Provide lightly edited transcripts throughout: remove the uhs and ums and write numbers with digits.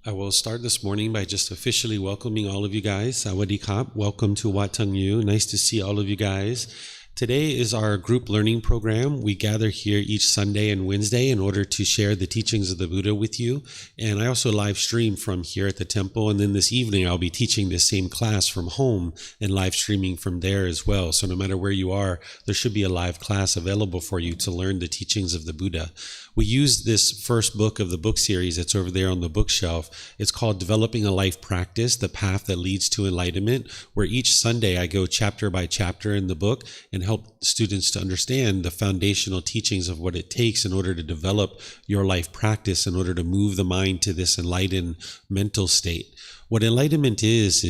I will start this morning by just officially welcoming all of you guys. Sawadee-kap. Welcome to Wat Tung. Nice to see all of you guys. Today is our group learning program. We gather here each Sunday and Wednesday in order to share the teachings of the Buddha with you. And I also live stream from here at the temple. And then this evening, I'll be teaching this same class from home and live streaming from there as well. So no matter where you are, there should be a live class available for you to learn the teachings of the Buddha. We use this first book of the book series. It's over there on the bookshelf. It's called Developing a Life Practice, the Path That Leads to Enlightenment, where each Sunday I go chapter by chapter in the book and help students to understand the foundational teachings of what it takes in order to develop your life practice, in order to move the mind to this enlightened mental state. What enlightenment is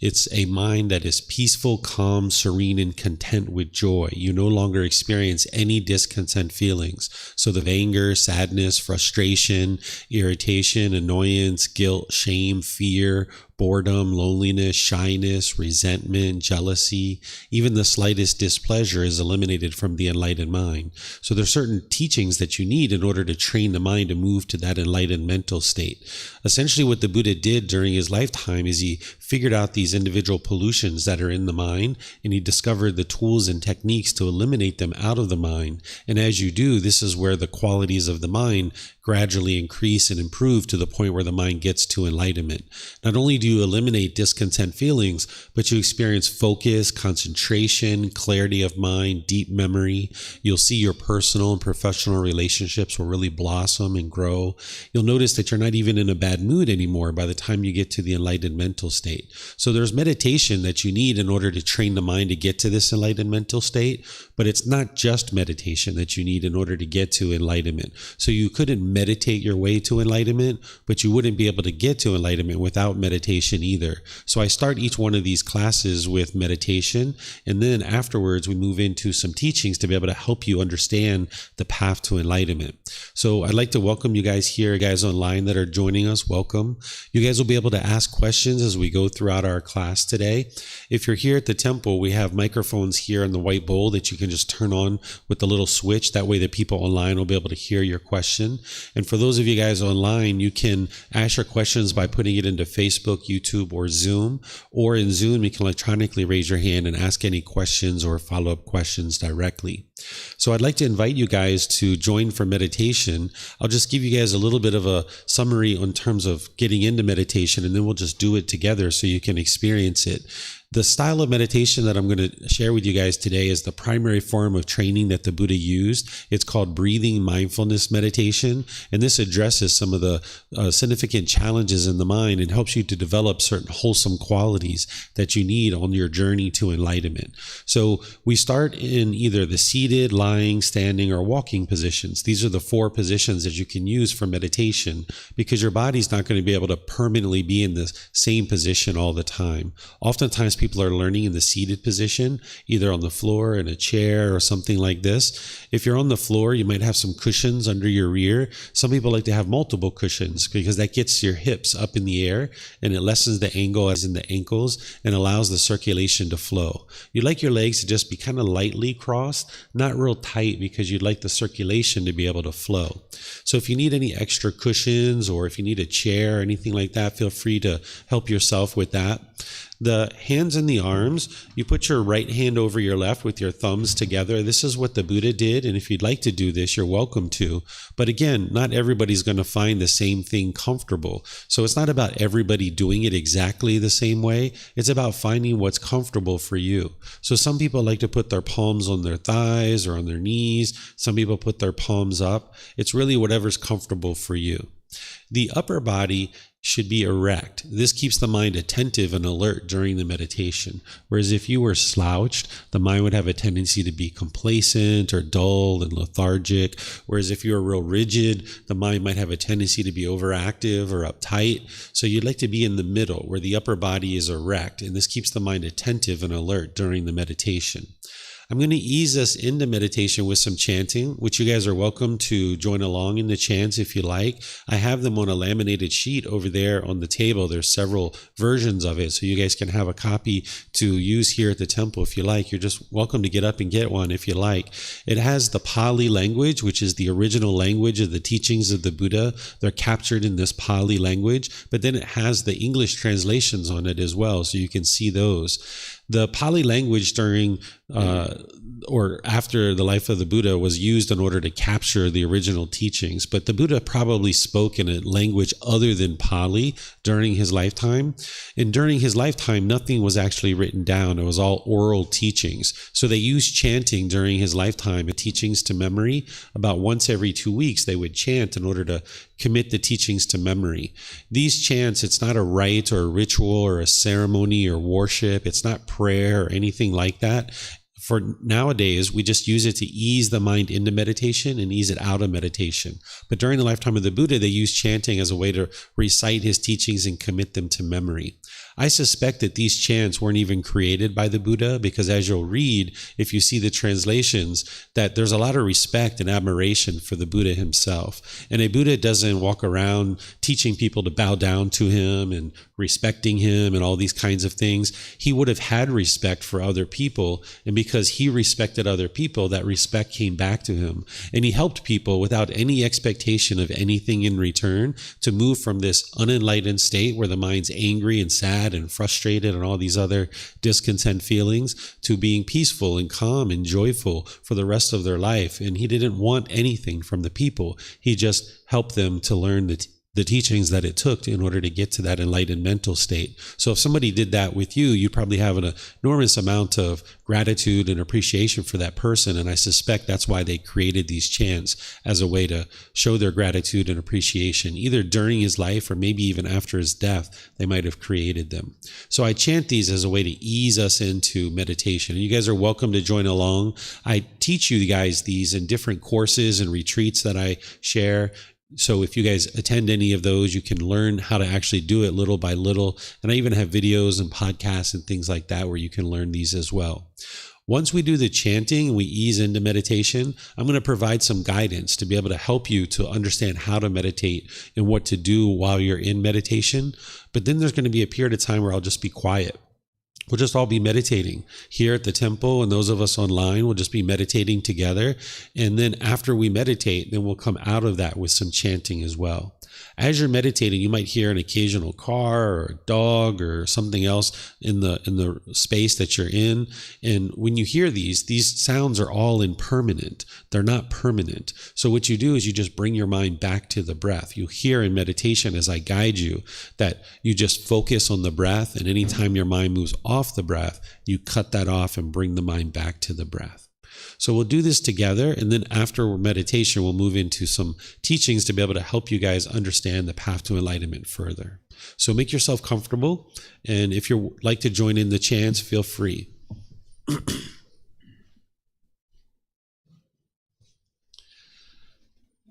it's a mind that is peaceful, calm, serene, and content with joy. You no longer experience any discontent feelings. So the anger, sadness, frustration, irritation, annoyance, guilt, shame, fear, boredom, loneliness, shyness, resentment, jealousy, even the slightest displeasure is eliminated from the enlightened mind. So there are certain teachings that you need in order to train the mind to move to that enlightened mental state. Essentially what the Buddha did during his lifetime is he figured out these individual pollutions that are in the mind, and he discovered the tools and techniques to eliminate them out of the mind. And as you do, this is where the qualities of the mind gradually increase and improve to the point where the mind gets to enlightenment. Not only do you eliminate discontent feelings, but you experience focus, concentration, clarity of mind, deep memory. You'll see your personal and professional relationships will really blossom and grow. You'll notice that you're not even in a bad mood anymore by the time you get to the enlightened mental state. So there's meditation that you need in order to train the mind to get to this enlightened mental state, but it's not just meditation that you need in order to get to enlightenment. So you couldn't meditate your way to enlightenment, but you wouldn't be able to get to enlightenment without meditation either. So I start each one of these classes with meditation, and then afterwards we move into some teachings to be able to help you understand the path to enlightenment. So I'd like to welcome you guys here, guys online that are joining us. Welcome. You guys will be able to ask questions as we go throughout our class today. If you're here at the temple, we have microphones here in the white bowl that you can just turn on with the little switch. That way the people online will be able to hear your question. And for those of you guys online, you can ask your questions by putting it into Facebook, YouTube, or Zoom. Or in Zoom, you can electronically raise your hand and ask any questions or follow-up questions directly. So I'd like to invite you guys to join for meditation. I'll just give you guys a little bit of a summary in terms of getting into meditation, and then we'll just do it together so you can experience it. The style of meditation that I'm going to share with you guys today is the primary form of training that the Buddha used. It's called breathing mindfulness meditation, and this addresses some of the significant challenges in the mind and helps you to develop certain wholesome qualities that you need on your journey to enlightenment. So we start in either the seated, lying, standing, or walking positions. These are the four positions that you can use for meditation because your body's not going to be able to permanently be in the same position all the time. Oftentimes, people are learning in the seated position, either on the floor, in a chair, or something like this. If you're on the floor, you might have some cushions under your rear. Some people like to have multiple cushions because that gets your hips up in the air and it lessens the angle as in the ankles and allows the circulation to flow. You'd like your legs to just be kind of lightly crossed, not real tight, because you'd like the circulation to be able to flow. So if you need any extra cushions or if you need a chair or anything like that, feel free to help yourself with that. The hands and the arms, you put your right hand over your left with your thumbs together. This is what the Buddha did, and if you'd like to do this, you're welcome to. But again, not everybody's going to find the same thing comfortable. So it's not about everybody doing it exactly the same way. It's about finding what's comfortable for you. So some people like to put their palms on their thighs or on their knees. Some people put their palms up. It's really whatever's comfortable for you. The upper body should be erect. This keeps the mind attentive and alert during the meditation. Whereas if you were slouched, the mind would have a tendency to be complacent or dull and lethargic. Whereas if you were real rigid, the mind might have a tendency to be overactive or uptight. So you'd like to be in the middle where the upper body is erect, and this keeps the mind attentive and alert during the meditation. I'm going to ease us into meditation with some chanting, which you guys are welcome to join along in the chants if you like. I have them on a laminated sheet over there on the table. There's several versions of it, so you guys can have a copy to use here at the temple if you like. You're just welcome to get up and get one if you like. It has the Pali language, which is the original language of the teachings of the Buddha. They're captured in this Pali language, but then it has the English translations on it as well, so you can see those. The Pali language during or after the life of the Buddha was used in order to capture the original teachings, but the Buddha probably spoke in a language other than Pali during his lifetime. And during his lifetime, nothing was actually written down. It was all oral teachings. So they used chanting during his lifetime and teachings to memory. About once every 2 weeks, they would chant in order to commit the teachings to memory. These chants, it's not a rite or a ritual or a ceremony or worship. It's not prayer or anything like that. For nowadays, we just use it to ease the mind into meditation and ease it out of meditation. But during the lifetime of the Buddha, they used chanting as a way to recite his teachings and commit them to memory. I suspect that these chants weren't even created by the Buddha, because as you'll read, if you see the translations, that there's a lot of respect and admiration for the Buddha himself. And a Buddha doesn't walk around teaching people to bow down to him and respecting him and all these kinds of things. He would have had respect for other people, and because he respected other people, that respect came back to him. And he helped people without any expectation of anything in return to move from this unenlightened state where the mind's angry and sad and frustrated and all these other discontent feelings to being peaceful and calm and joyful for the rest of their life. And he didn't want anything from the people. He just helped them to learn the teachings that it took in order to get to that enlightened mental state. So if somebody did that with you, you'd probably have an enormous amount of gratitude and appreciation for that person. And I suspect that's why they created these chants, as a way to show their gratitude and appreciation. Either during his life or maybe even after his death, they might have created them. So I chant these as a way to ease us into meditation. And you guys are welcome to join along. I teach you guys these in different courses and retreats that I share. So if you guys attend any of those, you can learn how to actually do it little by little. And I even have videos and podcasts and things like that where you can learn these as well. Once we do the chanting and we ease into meditation, I'm going to provide some guidance to be able to help you to understand how to meditate and what to do while you're in meditation. But then there's going to be a period of time where I'll just be quiet. We'll just all be meditating here at the temple, and those of us online will just be meditating together. And then after we meditate, then we'll come out of that with some chanting as well. As you're meditating, you might hear an occasional car or a dog or something else in the space that you're in. And when you hear these sounds are all impermanent. They're not permanent. So what you do is you just bring your mind back to the breath. You hear in meditation, as I guide you, that you just focus on the breath, and anytime your mind moves off the breath, you cut that off and bring the mind back to the breath. So we'll do this together, and then after meditation, we'll move into some teachings to be able to help you guys understand the path to enlightenment further. So make yourself comfortable, and if you'd like to join in the chants, feel free.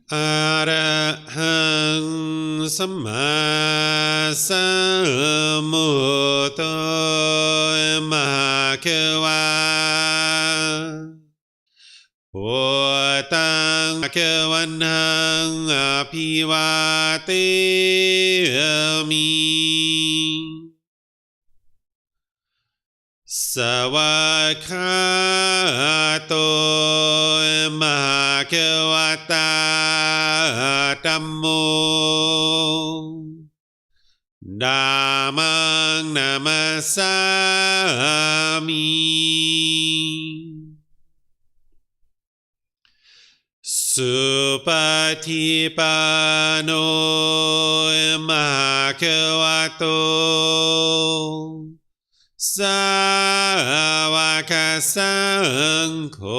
Arahang Samma Sambuddho Mahakeva Wat Tung Kevanhang Apivatemi Savakato Mahakevata Dhammo Dhammang Namasami Supatipano Mahakavato Savaka Sangho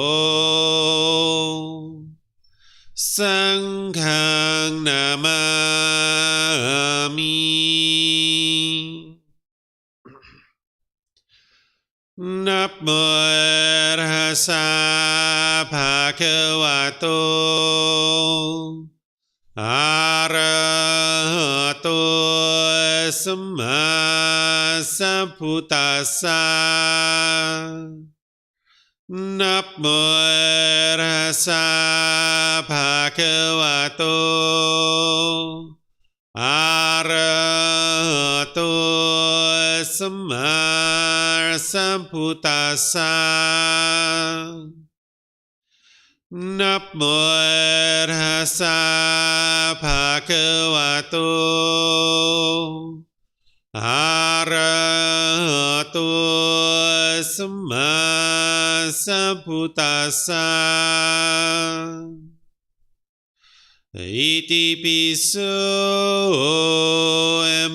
Sanghang Namami Namo Tassa Bhagavato Arahato Samma Sambuddhassa นะโมตัสสะภะคะวะโตอะระหะโตสัมมาสัมพุทธัสสะนะโมตัสสะภะคะวะโตอะระหะโตสัมมาสัมพุทธัสสะอิติปิโส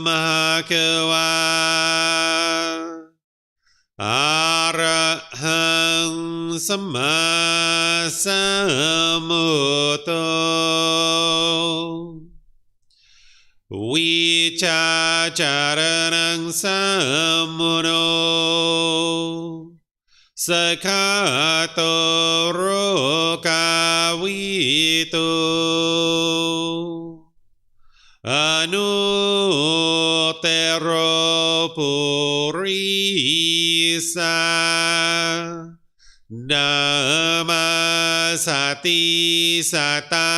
มหะคะวะอะระหังสัมมาสัมพุทโธวิชาจารณังสัมมุโนสกขาโตโรกาวิโตอนุเตโรปุริสานามาสติสัตตา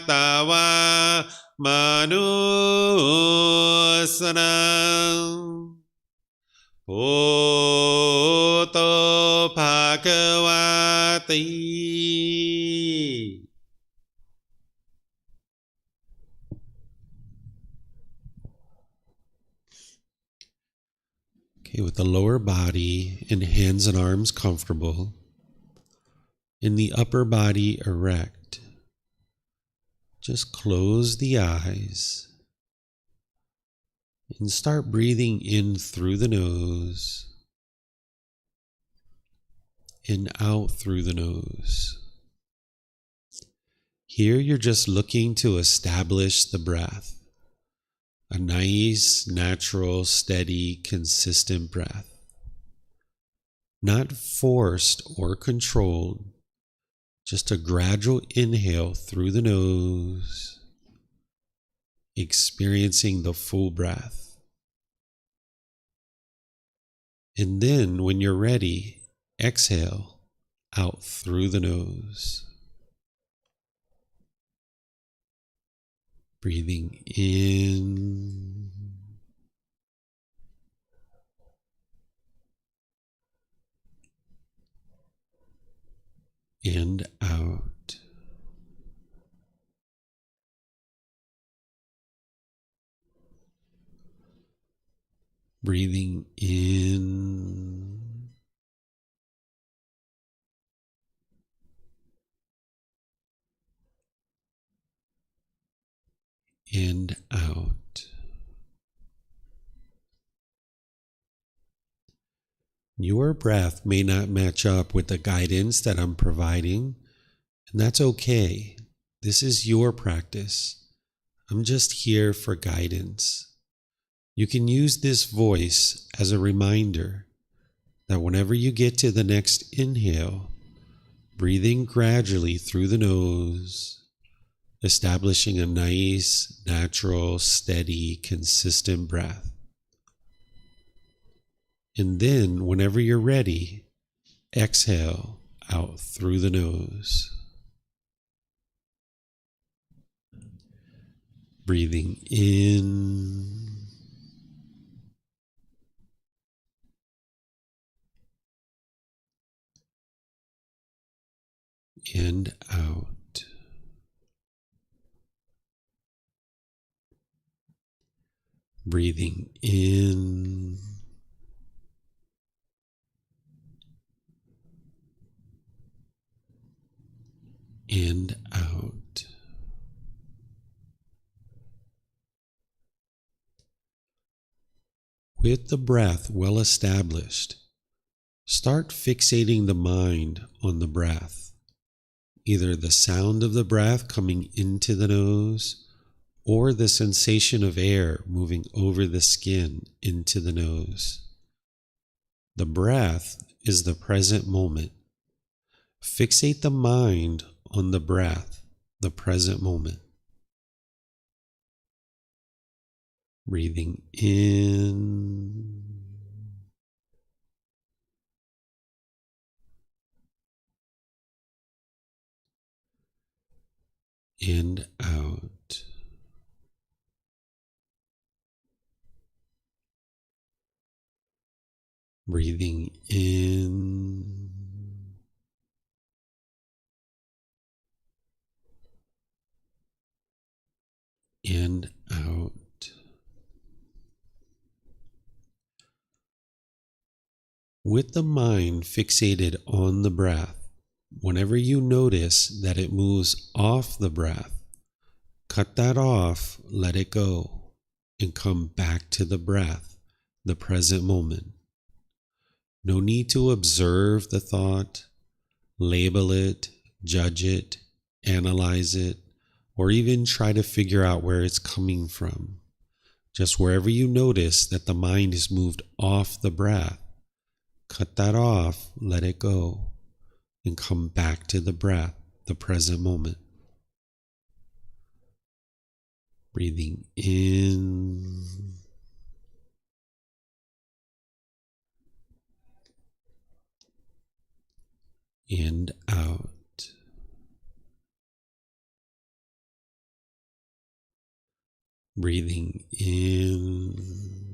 ตาวามนุสนังโอโตภะคะวะติ Okay, with the lower body and hands and arms comfortable, and the upper body erect, just close the eyes and start breathing in through the nose and out through the nose. Here you're just looking to establish the breath, a nice, natural, steady, consistent breath, not forced or controlled, just a gradual inhale through the nose, experiencing the full breath. And then when you're ready, exhale out through the nose. Breathing in and out. Breathing in and out. Your breath may not match up with the guidance that I'm providing, and that's okay. This is your practice. I'm just here for guidance. You can use this voice as a reminder that whenever you get to the next inhale, breathing gradually through the nose, establishing a nice, natural, steady, consistent breath. And then, whenever you're ready, exhale out through the nose. Breathing in and out. Breathing in and out. With the breath well established, start fixating the mind on the breath, either the sound of the breath coming into the nose or the sensation of air moving over the skin into the nose. The breath is the present moment. Fixate the mind on the breath, the present moment. Breathing in and out. Breathing in and out. With the mind fixated on the breath, whenever you notice that it moves off the breath, cut that off, let it go, and come back to the breath, the present moment. No need to observe the thought, label it, judge it, analyze it, or even try to figure out where it's coming from. Just wherever you notice that the mind is moved off the breath, cut that off, let it go, and come back to the breath, the present moment. Breathing in and out. Breathing in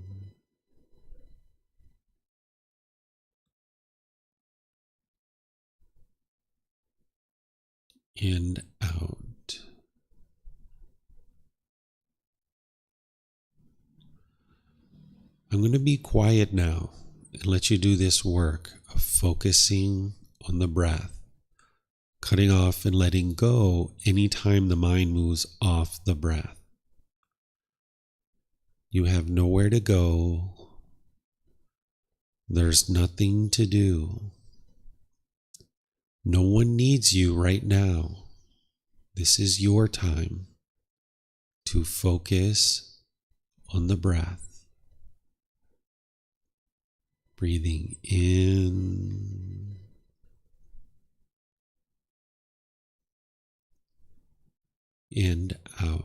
and out. I'm going to be quiet now and let you do this work of focusing on the breath, cutting off and letting go anytime the mind moves off the breath. You have nowhere to go. There's nothing to do. No one needs you right now. This is your time to focus on the breath. Breathing in and out.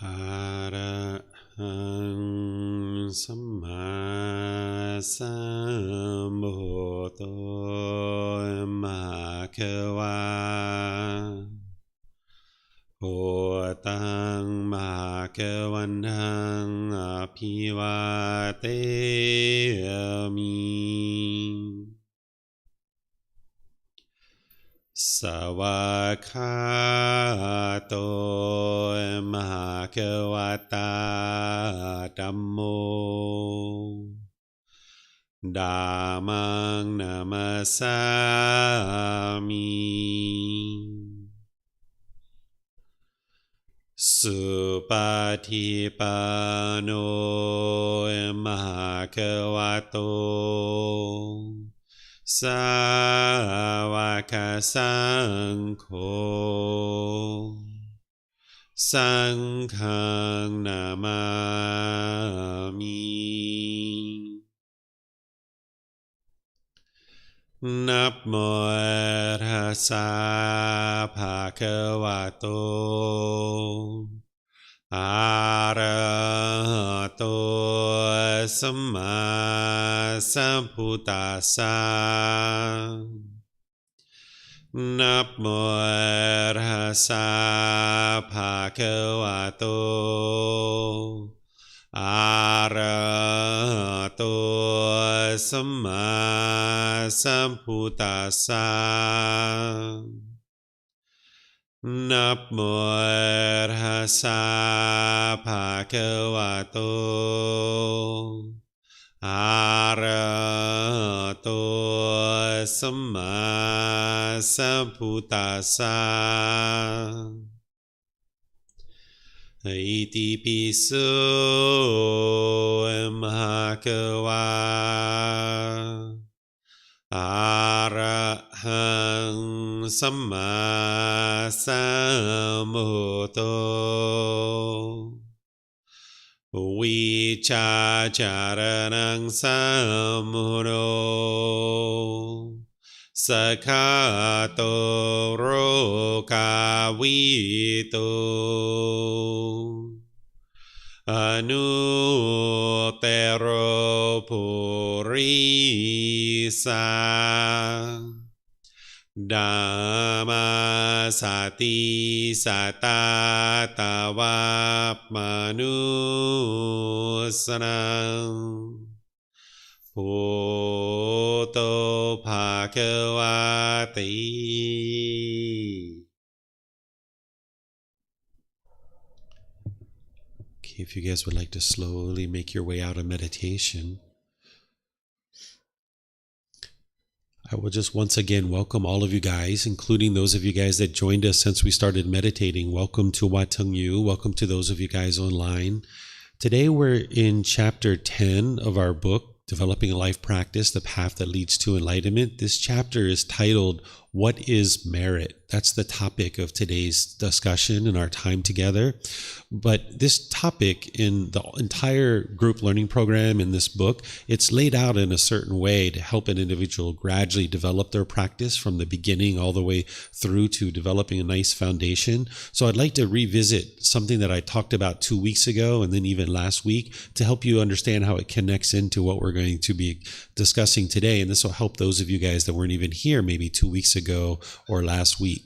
อะระหังสัมมาสัมพุทโธมะคะวะโอตังมะคะวันตังอภิวาเทมิสวากขาโตมหะคะวะตาธัมโมธัมมังนามัสสามิสุปฏิปันโนมหะคะวะโตสาวกสังโฆสังฆังนามามินะโมตัสสะภะคะวะโตอะระหะโตสัมมาสัมพุทธัสสะนะโมตัสสะภะคะวะโตอะระหะโตสัมมาสัมพุทธัสสะนะโมตัสสะภะคะวะโตอะระหะโตสัมมาสัมพุทธัสสะอิติปิโสมะคะวะอะระหังสัมมาสัมพุทโธวิชาจารณังสัมมุโนสคาโตโรกาวิโตอนุเตโรปุริสาธัมมาสติสัตตาตวะมนุสนังพุทโธภะคะวะติ Okay, if you guys would like to slowly make your way out of meditation, I will just once again welcome all of you guys, including those of you guys that joined us since we started meditating. Welcome to Wat Tung. Welcome to those of you guys online. Today we're in chapter 10 of our book, Developing a Life Practice, The Path That Leads to Enlightenment. This chapter is titled, What is Merit? That's the topic of today's discussion and our time together. But this topic in the entire group learning program in this book, it's laid out in a certain way to help an individual gradually develop their practice from the beginning all the way through to developing a nice foundation. So I'd like to revisit something that I talked about 2 weeks ago and then even last week to help you understand how it connects into what we're going to be discussing today. And this will help those of you guys that weren't even here maybe 2 weeks ago or last week.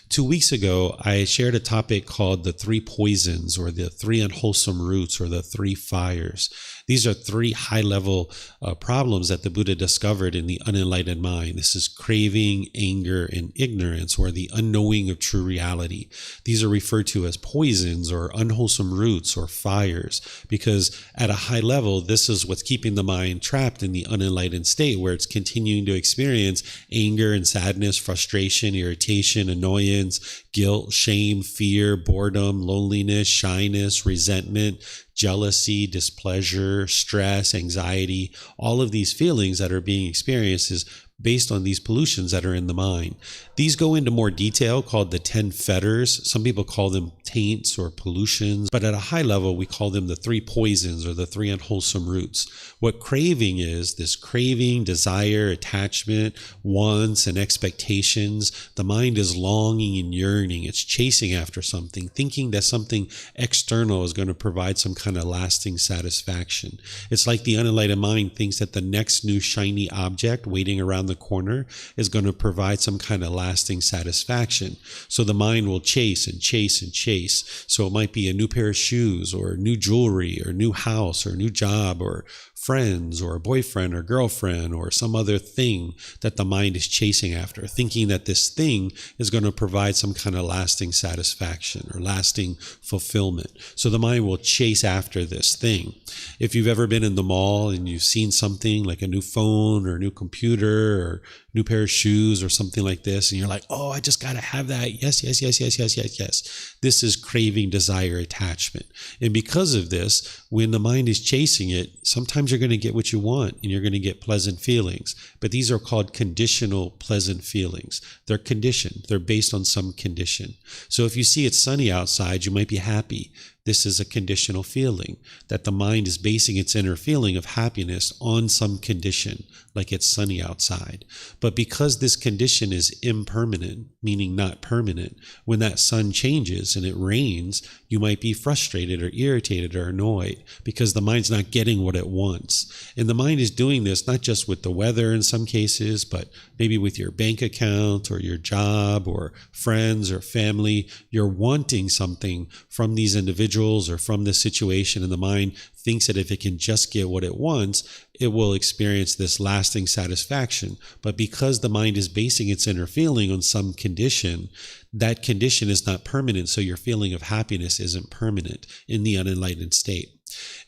2 weeks ago, I shared a topic called the 3 poisons or the 3 unwholesome roots or the 3 fires. These are 3 high-level problems that the Buddha discovered in the unenlightened mind. This is craving, anger, and ignorance, or the unknowing of true reality. These are referred to as poisons or unwholesome roots or fires, because at a high level, this is what's keeping the mind trapped in the unenlightened state, where it's continuing to experience anger and sadness, frustration, irritation, annoyance, guilt, shame, fear, boredom, loneliness, shyness, resentment, jealousy, displeasure, stress, anxiety. All of these feelings that are being experienced is based on these pollutions that are in the mind. These go into more detail, called the 10 fetters. Some people call them taints or pollutions, but at a high level, we call them the 3 poisons or the 3 unwholesome roots. What craving is, this craving, desire, attachment, wants, and expectations. The mind is longing and yearning. It's chasing after something, thinking that something external is going to provide some kind of lasting satisfaction. It's like the unenlightened mind thinks that the next new shiny object waiting around the corner is going to provide some kind of lasting satisfaction. So the mind will chase and chase and chase. So it might be a new pair of shoes or new jewelry or new house or new job or friends or a boyfriend or girlfriend or some other thing that the mind is chasing after, thinking that this thing is going to provide some kind of lasting satisfaction or lasting fulfillment. So the mind will chase after this thing. If you've ever been in the mall and you've seen something like a new phone or a new computer or new pair of shoes or something like this, and you're like, oh, I just got to have that. Yes, yes, yes, yes, yes, yes, yes. This is craving, desire, attachment. And because of this, when the mind is chasing it, sometimes you're going to get what you want and you're going to get pleasant feelings. But these are called conditional pleasant feelings. They're conditioned. They're based on some condition. So if you see it's sunny outside, you might be happy. This is a conditional feeling, that the mind is basing its inner feeling of happiness on some condition, like it's sunny outside. But because this condition is impermanent, meaning not permanent, when that sun changes and it rains, you might be frustrated or irritated or annoyed because the mind's not getting what it wants. And the mind is doing this not just with the weather in some cases, but maybe with your bank account or your job or friends or family. You're wanting something from these individuals or from this situation, and the mind thinks that if it can just get what it wants, it will experience this lasting satisfaction. But because the mind is basing its inner feeling on some condition, that condition is not permanent, so your feeling of happiness isn't permanent in the unenlightened state.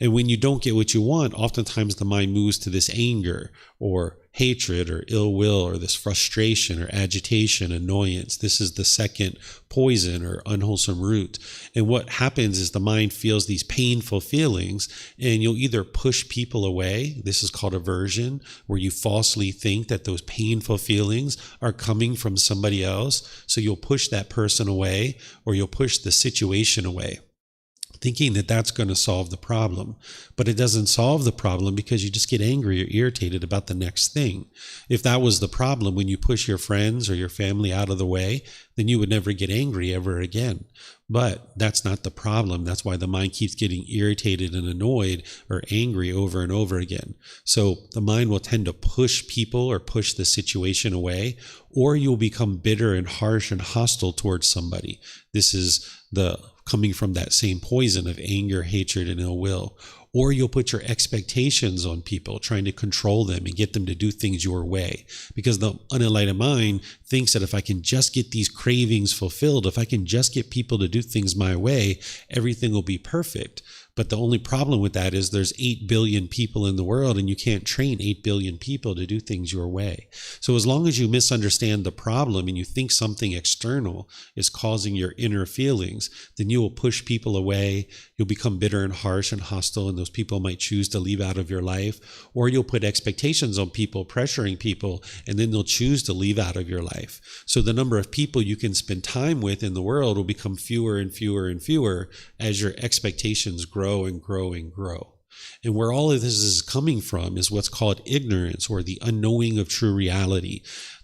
And when you don't get what you want, oftentimes the mind moves to this anger or hatred or ill will or this frustration or agitation, annoyance. This is the second poison or unwholesome root. And what happens is the mind feels these painful feelings, and you'll either push people away. This is called aversion, where you falsely think that those painful feelings are coming from somebody else. So you'll push that person away, or you'll push the situation away, thinking that that's going to solve the problem. But it doesn't solve the problem because you just get angry or irritated about the next thing. If that was the problem, when you push your friends or your family out of the way, then you would never get angry ever again. But that's not the problem. That's why the mind keeps getting irritated and annoyed or angry over and over again. So the mind will tend to push people or push the situation away, or you'll become bitter and harsh and hostile towards somebody. This is the coming from that same poison of anger, hatred, and ill will. Or you'll put your expectations on people, trying to control them and get them to do things your way. Because the unenlightened mind thinks that if I can just get these cravings fulfilled, if I can just get people to do things my way, everything will be perfect. But the only problem with that is there's 8 billion people in the world, and you can't train 8 billion people to do things your way. So as long as you misunderstand the problem and you think something external is causing your inner feelings, then you will push people away. You'll become bitter and harsh and hostile, and those people might choose to leave out of your life. Or you'll put expectations on people, pressuring people, and then they'll choose to leave out of your life. So the number of people you can spend time with in the world will become fewer and fewer and fewer as your expectations grow and grow and grow. And where all of this is coming from is what's called ignorance, or the unknowing of true reality.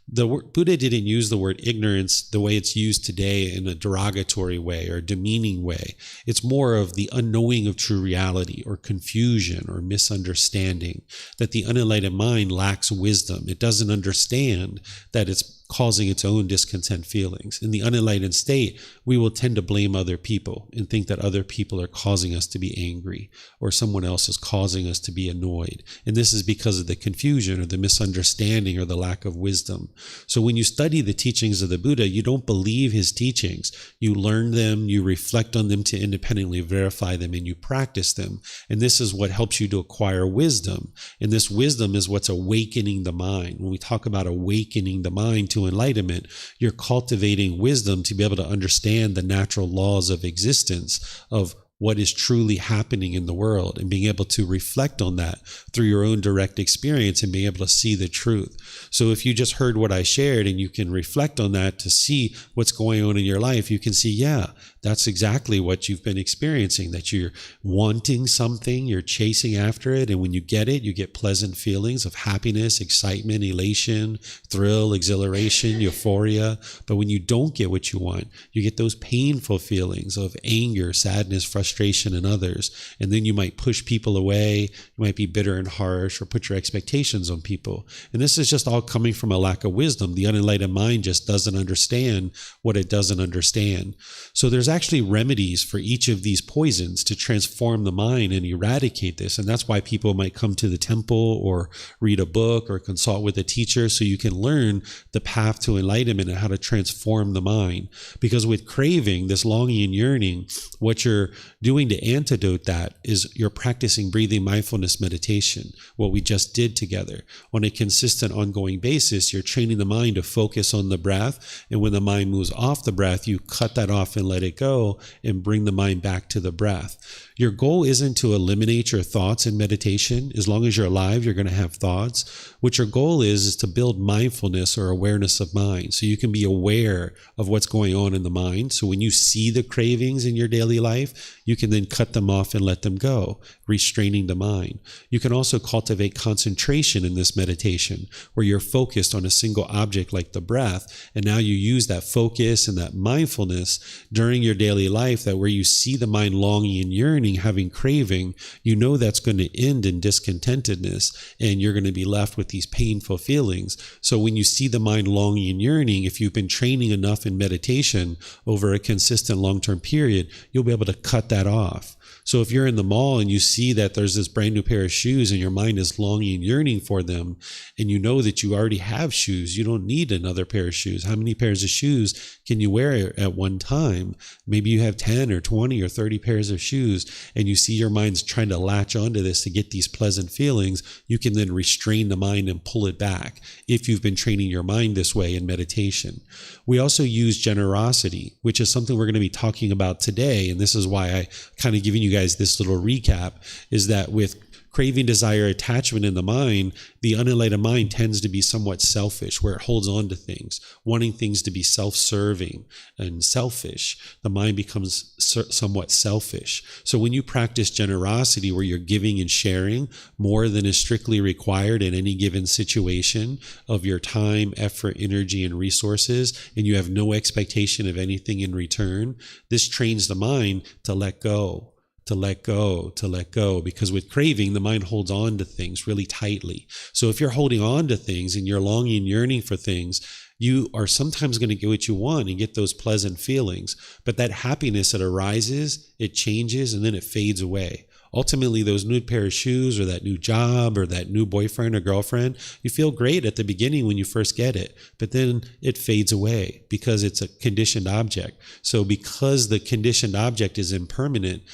The Buddha didn't use the word ignorance the way it's used today in a derogatory way or demeaning way. It's more of the unknowing of true reality, or confusion or misunderstanding, that the unenlightened mind lacks wisdom. It doesn't understand that it's causing its own discontent feelings. In the unenlightened state, we will tend to blame other people and think that other people are causing us to be angry, or someone else is causing us to be annoyed. And this is because of the confusion or the misunderstanding or the lack of wisdom. So when you study the teachings of the Buddha, you don't believe his teachings. You learn them, you reflect on them to independently verify them, and you practice them. And this is what helps you to acquire wisdom. And this wisdom is what's awakening the mind. When we talk about awakening the mind to enlightenment, you're cultivating wisdom to be able to understand the natural laws of existence, of what is truly happening in the world and being able to reflect on that through your own direct experience and being able to see the truth. So if you just heard what I shared and you can reflect on that to see what's going on in your life, you can see, yeah, that's exactly what you've been experiencing, that you're wanting something, you're chasing after it, and when you get it, you get pleasant feelings of happiness, excitement, elation, thrill, exhilaration, euphoria. But when you don't get what you want, you get those painful feelings of anger, sadness, frustration in others. And then you might push people away, you might be bitter and harsh, or put your expectations on people. And this is just all coming from a lack of wisdom. The unenlightened mind just doesn't understand what it doesn't understand. So there's actually remedies for each of these poisons to transform the mind and eradicate this. And that's why people might come to the temple or read a book or consult with a teacher, so you can learn the path to enlightenment and how to transform the mind. Because with craving, this longing and yearning, what you're doing to antidote that is you're practicing breathing mindfulness meditation, what we just did together. On a consistent, ongoing basis, you're training the mind to focus on the breath. And when the mind moves off the breath, you cut that off and let it go and bring the mind back to the breath. Your goal isn't to eliminate your thoughts in meditation. As long as you're alive, you're going to have thoughts. What your goal is to build mindfulness or awareness of mind, so you can be aware of what's going on in the mind. So when you see the cravings in your daily life, you can then cut them off and let them go, restraining the mind. You can also cultivate concentration in this meditation, where you're focused on a single object like the breath, and now you use that focus and that mindfulness during your daily life, that where you see the mind longing and yearning, having craving, you know that's going to end in discontentedness, and you're going to be left with these painful feelings. So when you see the mind longing and yearning, if you've been training enough in meditation over a consistent long-term period, you'll be able to cut that off. So if you're in the mall and you see that there's this brand new pair of shoes and your mind is longing and yearning for them, and you know that you already have shoes, you don't need another pair of shoes. How many pairs of shoes can you wear at one time? Maybe you have 10 or 20 or 30 pairs of shoes, and you see your mind's trying to latch onto this to get these pleasant feelings. You can then restrain the mind and pull it back if you've been training your mind this way in meditation. We also use generosity, which is something we're going to be talking about today. And this is why I kind of giving you guys this little recap, is that with craving, desire, attachment in the mind, the unenlightened mind tends to be somewhat selfish, where it holds on to things, wanting things to be self-serving and selfish. The mind becomes somewhat selfish. So when you practice generosity, where you're giving and sharing more than is strictly required in any given situation of your time, effort, energy, and resources, and you have no expectation of anything in return, this trains the mind to let go. To let go, because with craving, the mind holds on to things really tightly. So if you're holding on to things and you're longing and yearning for things, you are sometimes going to get what you want and get those pleasant feelings. But that happiness that arises, it changes and then it fades away. Ultimately, those new pair of shoes or that new job or that new boyfriend or girlfriend, you feel great at the beginning when you first get it, but then it fades away because it's a conditioned object. So because the conditioned object is impermanent,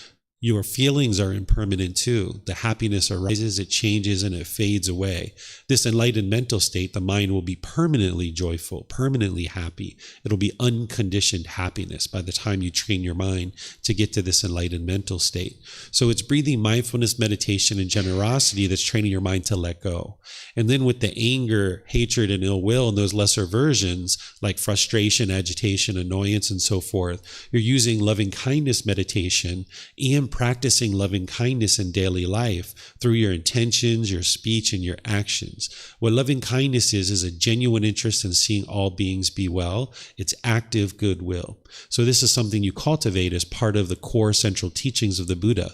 your feelings are impermanent too. The happiness arises, it changes, and it fades away. This enlightened mental state, the mind will be permanently joyful, permanently happy. It'll be unconditioned happiness by the time you train your mind to get to this enlightened mental state. So it's breathing mindfulness, meditation, and generosity that's training your mind to let go. And then with the anger, hatred, and ill will, and those lesser versions like frustration, agitation, annoyance, and so forth, you're using loving kindness meditation and practicing loving kindness in daily life through your intentions, your speech, and your actions. What loving kindness is a genuine interest in seeing all beings be well. It's active goodwill. So this is something you cultivate as part of the core central teachings of the Buddha.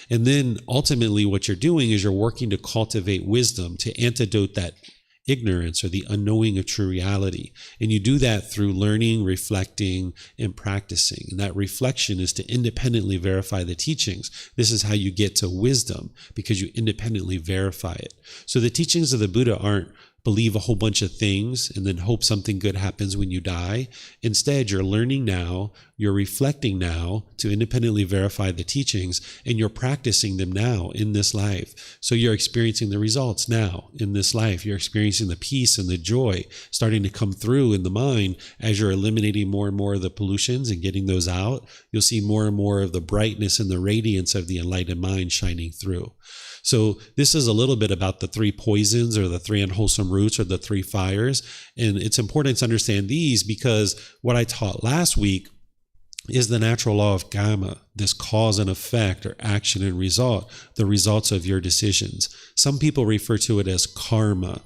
And then ultimately what you're doing is you're working to cultivate wisdom, to antidote that ignorance or the unknowing of true reality. And you do that through learning, reflecting, and practicing. And that reflection is to independently verify the teachings. This is how you get to wisdom, because you independently verify it. So the teachings of the Buddha aren't believe a whole bunch of things and then hope something good happens when you die. Instead, you're learning now, you're reflecting now to independently verify the teachings, and you're practicing them now in this life. So you're experiencing the results now in this life. You're experiencing the peace and the joy starting to come through in the mind as you're eliminating more and more of the pollutions and getting those out. You'll see more and more of the brightness and the radiance of the enlightened mind shining through. So this is a little bit about the 3 poisons or the 3 unwholesome roots or the 3 fires. And it's important to understand these because what I taught last week is the natural law of Kamma, this cause and effect or action and result, the results of your decisions. Some people refer to it as karma.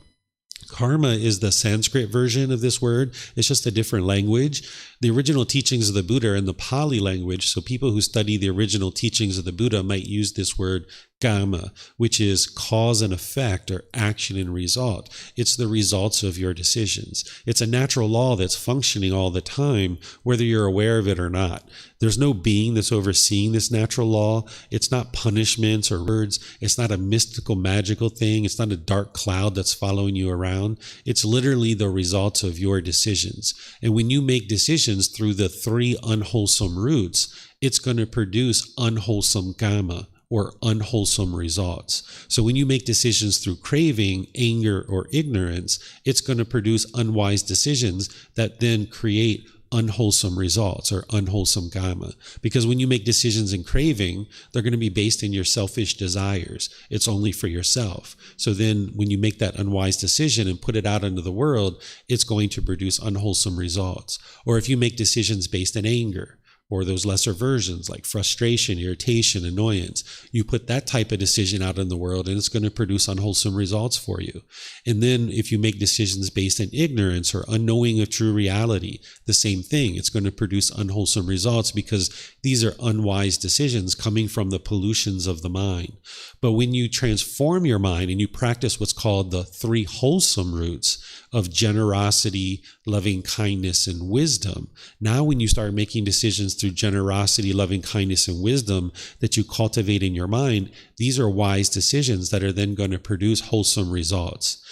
Karma is the Sanskrit version of this word. It's just a different language. The original teachings of the Buddha are in the Pali language, so people who study the original teachings of the Buddha might use this word Kamma, which is cause and effect or action and result. It's the results of your decisions. It's a natural law that's functioning all the time, whether you're aware of it or not. There's no being that's overseeing this natural law. It's not punishments or words. It's not a mystical, magical thing. It's not a dark cloud that's following you around. It's literally the results of your decisions. And when you make decisions through the 3 unwholesome roots, it's going to produce unwholesome Kamma, or unwholesome results. So when you make decisions through craving, anger, or ignorance, it's going to produce unwise decisions that then create unwholesome results or unwholesome Kamma. Because when you make decisions in craving, they're going to be based in your selfish desires. It's only for yourself. So then when you make that unwise decision and put it out into the world, it's going to produce unwholesome results. Or if you make decisions based in anger, or those lesser versions like frustration, irritation, annoyance. You put that type of decision out in the world and it's going to produce unwholesome results for you. And then if you make decisions based in ignorance or unknowing of true reality, the same thing. It's going to produce unwholesome results because these are unwise decisions coming from the pollutions of the mind. But when you transform your mind and you practice what's called the 3 wholesome roots of generosity, loving kindness, and wisdom, now when you start making decisions through generosity, loving kindness, and wisdom that you cultivate in your mind, these are wise decisions that are then going to produce wholesome results.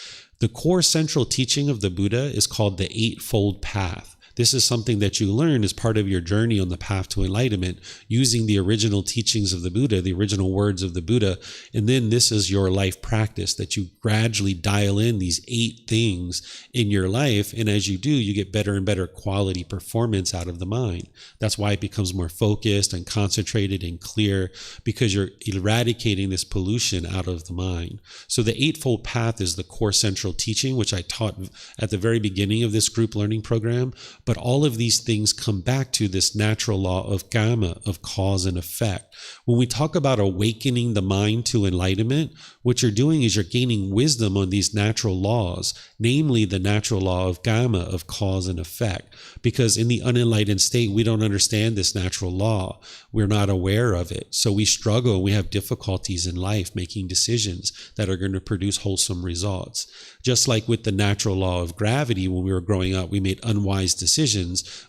The core central teaching of the Buddha is called the Eightfold Path. This is something that you learn as part of your journey on the path to enlightenment, using the original teachings of the Buddha, the original words of the Buddha. And then this is your life practice that you gradually dial in these 8 things in your life. And as you do, you get better and better quality performance out of the mind. That's why it becomes more focused and concentrated and clear, because you're eradicating this pollution out of the mind. So the Eightfold Path is the core central teaching, which I taught at the very beginning of this group learning program. But all of these things come back to this natural law of Kamma, of cause and effect. When we talk about awakening the mind to enlightenment, what you're doing is you're gaining wisdom on these natural laws, namely the natural law of Kamma, of cause and effect. Because in the unenlightened state, we don't understand this natural law. We're not aware of it. So we struggle, we have difficulties in life making decisions that are going to produce wholesome results. Just like with the natural law of gravity, when we were growing up, we made unwise decisions.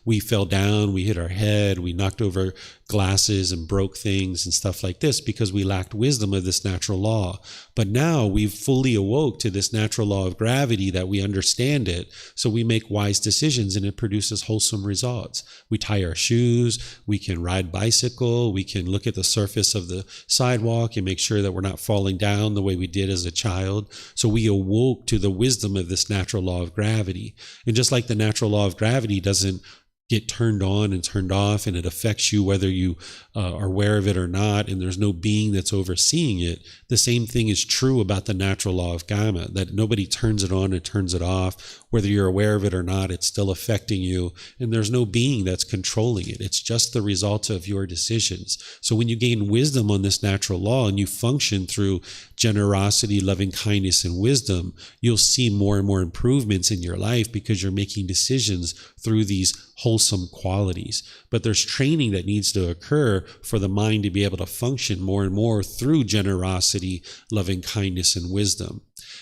We fell down, we hit our head, we knocked over glasses and broke things and stuff like this because we lacked wisdom of this natural law. But now we've fully awoke to this natural law of gravity, that we understand it. So we make wise decisions and it produces wholesome results. We tie our shoes, we can ride bicycle, we can look at the surface of the sidewalk and make sure that we're not falling down the way we did as a child. So we awoke to the wisdom of this natural law of gravity. And just like the natural law of gravity doesn't get turned on and turned off, and it affects you whether you are aware of it or not, and there's no being that's overseeing it. The same thing is true about the natural law of Kamma, that nobody turns it on and turns it off. Whether you're aware of it or not, it's still affecting you, and there's no being that's controlling it. It's just the result of your decisions. So when you gain wisdom on this natural law and you function through generosity, loving kindness, and wisdom, you'll see more and more improvements in your life because you're making decisions through these wholesome qualities. But there's training that needs to occur for the mind to be able to function more and more through generosity, loving kindness, and wisdom.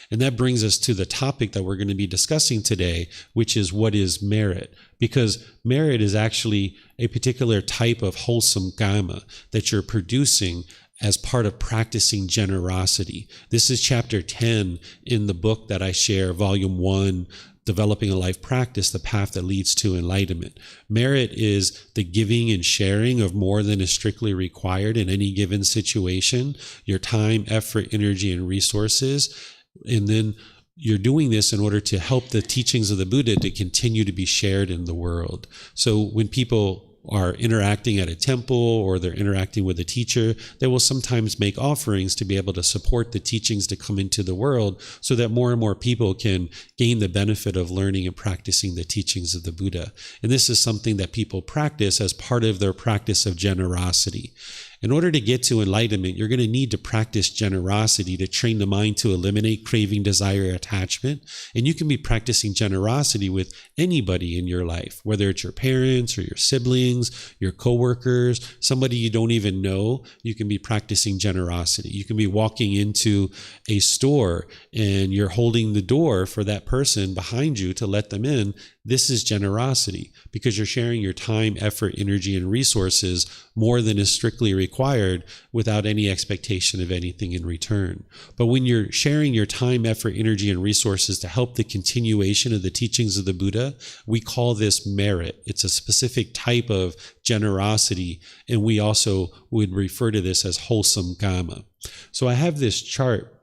And that brings us to the topic that we're going to be discussing today, which is what is merit. Because merit is actually a particular type of wholesome Kamma that you're producing as part of practicing generosity. This is chapter 10 in the book that I share, volume 1, Developing a Life Practice, The Path That Leads to Enlightenment. Merit is the giving and sharing of more than is strictly required in any given situation, your time, effort, energy, and resources. And then you're doing this in order to help the teachings of the Buddha to continue to be shared in the world. So when people are interacting at a temple or they're interacting with a teacher, they will sometimes make offerings to be able to support the teachings to come into the world so that more and more people can gain the benefit of learning and practicing the teachings of the Buddha. And this is something that people practice as part of their practice of generosity. In order to get to enlightenment, you're going to need to practice generosity to train the mind to eliminate craving, desire, attachment. And you can be practicing generosity with anybody in your life, whether it's your parents or your siblings, your coworkers, somebody you don't even know. You can be practicing generosity. You can be walking into a store and you're holding the door for that person behind you to let them in. This is generosity because you're sharing your time, effort, energy, and resources more than is strictly required without any expectation of anything in return. But when you're sharing your time, effort, energy, and resources to help the continuation of the teachings of the Buddha, we call this merit. It's a specific type of generosity, and we also would refer to this as wholesome Kamma. So I have this chart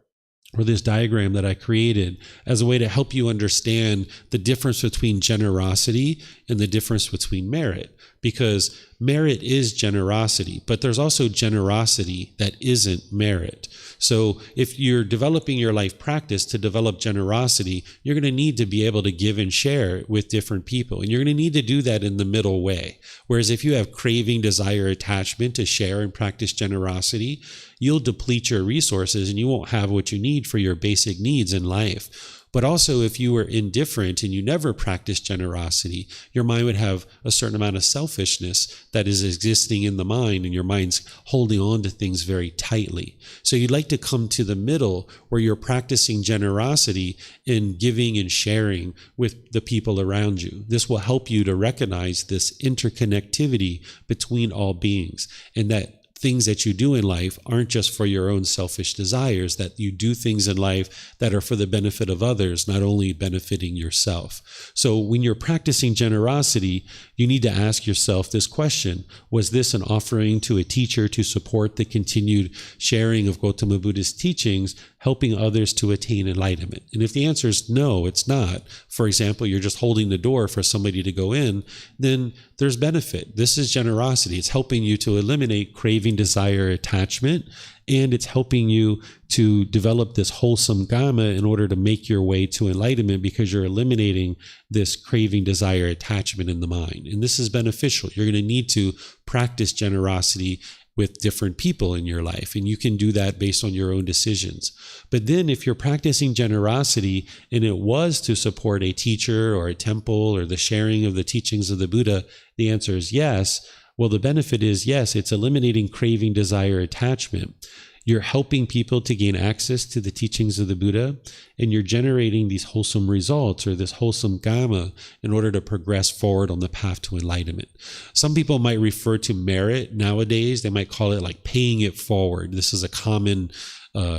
or this diagram that I created as a way to help you understand the difference between generosity and the difference between merit. Because merit is generosity, but there's also generosity that isn't merit. So if you're developing your life practice to develop generosity, you're going to need to be able to give and share with different people. And you're going to need to do that in the middle way. Whereas if you have craving, desire, attachment to share and practice generosity, you'll deplete your resources and you won't have what you need for your basic needs in life. But also, if you were indifferent and you never practiced generosity, your mind would have a certain amount of selfishness that is existing in the mind, and your mind's holding on to things very tightly. So you'd like to come to the middle where you're practicing generosity in giving and sharing with the people around you. This will help you to recognize this interconnectivity between all beings, and that things that you do in life aren't just for your own selfish desires, that you do things in life that are for the benefit of others, not only benefiting yourself. So when you're practicing generosity, you need to ask yourself this question: was this an offering to a teacher to support the continued sharing of Gautama Buddha's teachings, helping others to attain enlightenment? And if the answer is no, it's not, for example, you're just holding the door for somebody to go in, then there's benefit. This is generosity. It's helping you to eliminate craving, desire, attachment, and it's helping you to develop this wholesome Kamma in order to make your way to enlightenment, because you're eliminating this craving, desire, attachment in the mind. And this is beneficial. You're going to need to practice generosity with different people in your life, and you can do that based on your own decisions. But then if you're practicing generosity and it was to support a teacher or a temple or the sharing of the teachings of the Buddha, the answer is yes. Well, the benefit is yes, it's eliminating craving, desire, attachment. You're helping people to gain access to the teachings of the Buddha, and you're generating these wholesome results or this wholesome Kamma in order to progress forward on the path to enlightenment. Some people might refer to merit nowadays. They might call it like paying it forward. This is a common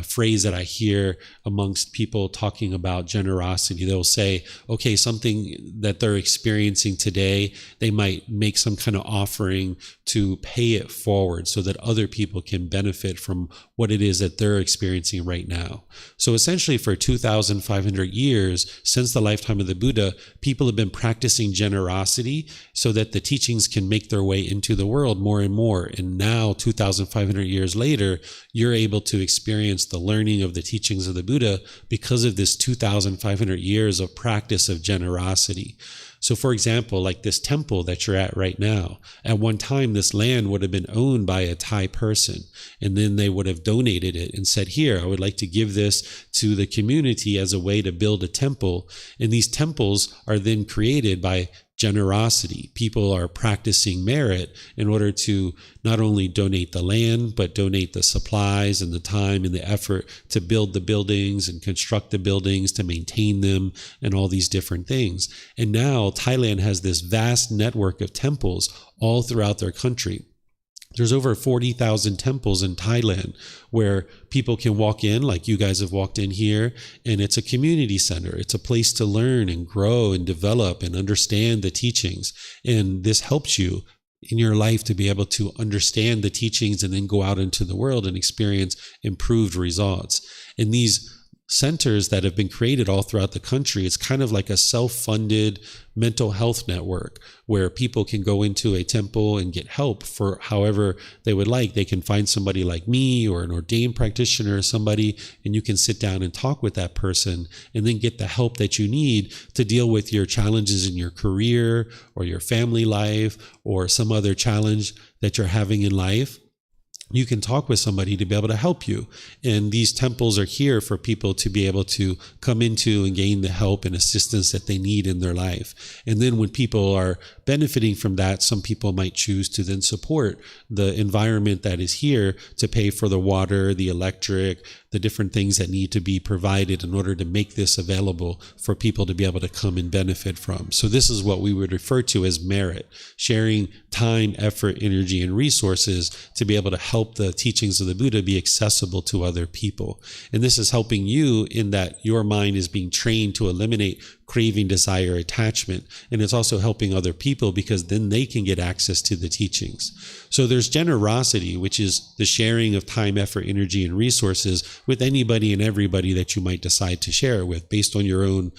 phrase that I hear amongst people talking about generosity. They'll say, okay, something that they're experiencing today, they might make some kind of offering to pay it forward so that other people can benefit from what it is that they're experiencing right now. So essentially for 2,500 years, since the lifetime of the Buddha, people have been practicing generosity so that the teachings can make their way into the world more and more. And now, 2,500 years later, you're able to experience the learning of the teachings of the Buddha because of this 2,500 years of practice of generosity. So for example, like this temple that you're at right now, at one time this land would have been owned by a Thai person, and then they would have donated it and said, here, I would like to give this to the community as a way to build a temple. And these temples are then created by generosity. People are practicing merit in order to not only donate the land, but donate the supplies and the time and the effort to build the buildings and construct the buildings, to maintain them, and all these different things. And now Thailand has this vast network of temples all throughout their country. There's over 40,000 temples in Thailand where people can walk in, like you guys have walked in here, and it's a community center. It's a place to learn and grow and develop and understand the teachings. And this helps you in your life to be able to understand the teachings and then go out into the world and experience improved results. And these centers that have been created all throughout the country, it's kind of like a self-funded mental health network where people can go into a temple and get help for however they would like. They can find somebody like me or an ordained practitioner or somebody, and you can sit down and talk with that person and then get the help that you need to deal with your challenges in your career or your family life or some other challenge that you're having in life. You can talk with somebody to be able to help you. And these temples are here for people to be able to come into and gain the help and assistance that they need in their life. And then when people are benefiting from that, some people might choose to then support the environment that is here to pay for the water, the electric, the different things that need to be provided in order to make this available for people to be able to come and benefit from. So this is what we would refer to as merit, sharing time, effort, energy, and resources to be able to help the teachings of the Buddha be accessible to other people. And this is helping you in that your mind is being trained to eliminate craving, desire, attachment. And it's also helping other people because then they can get access to the teachings. So there's generosity, which is the sharing of time, effort, energy, and resources with anybody and everybody that you might decide to share it with based on your own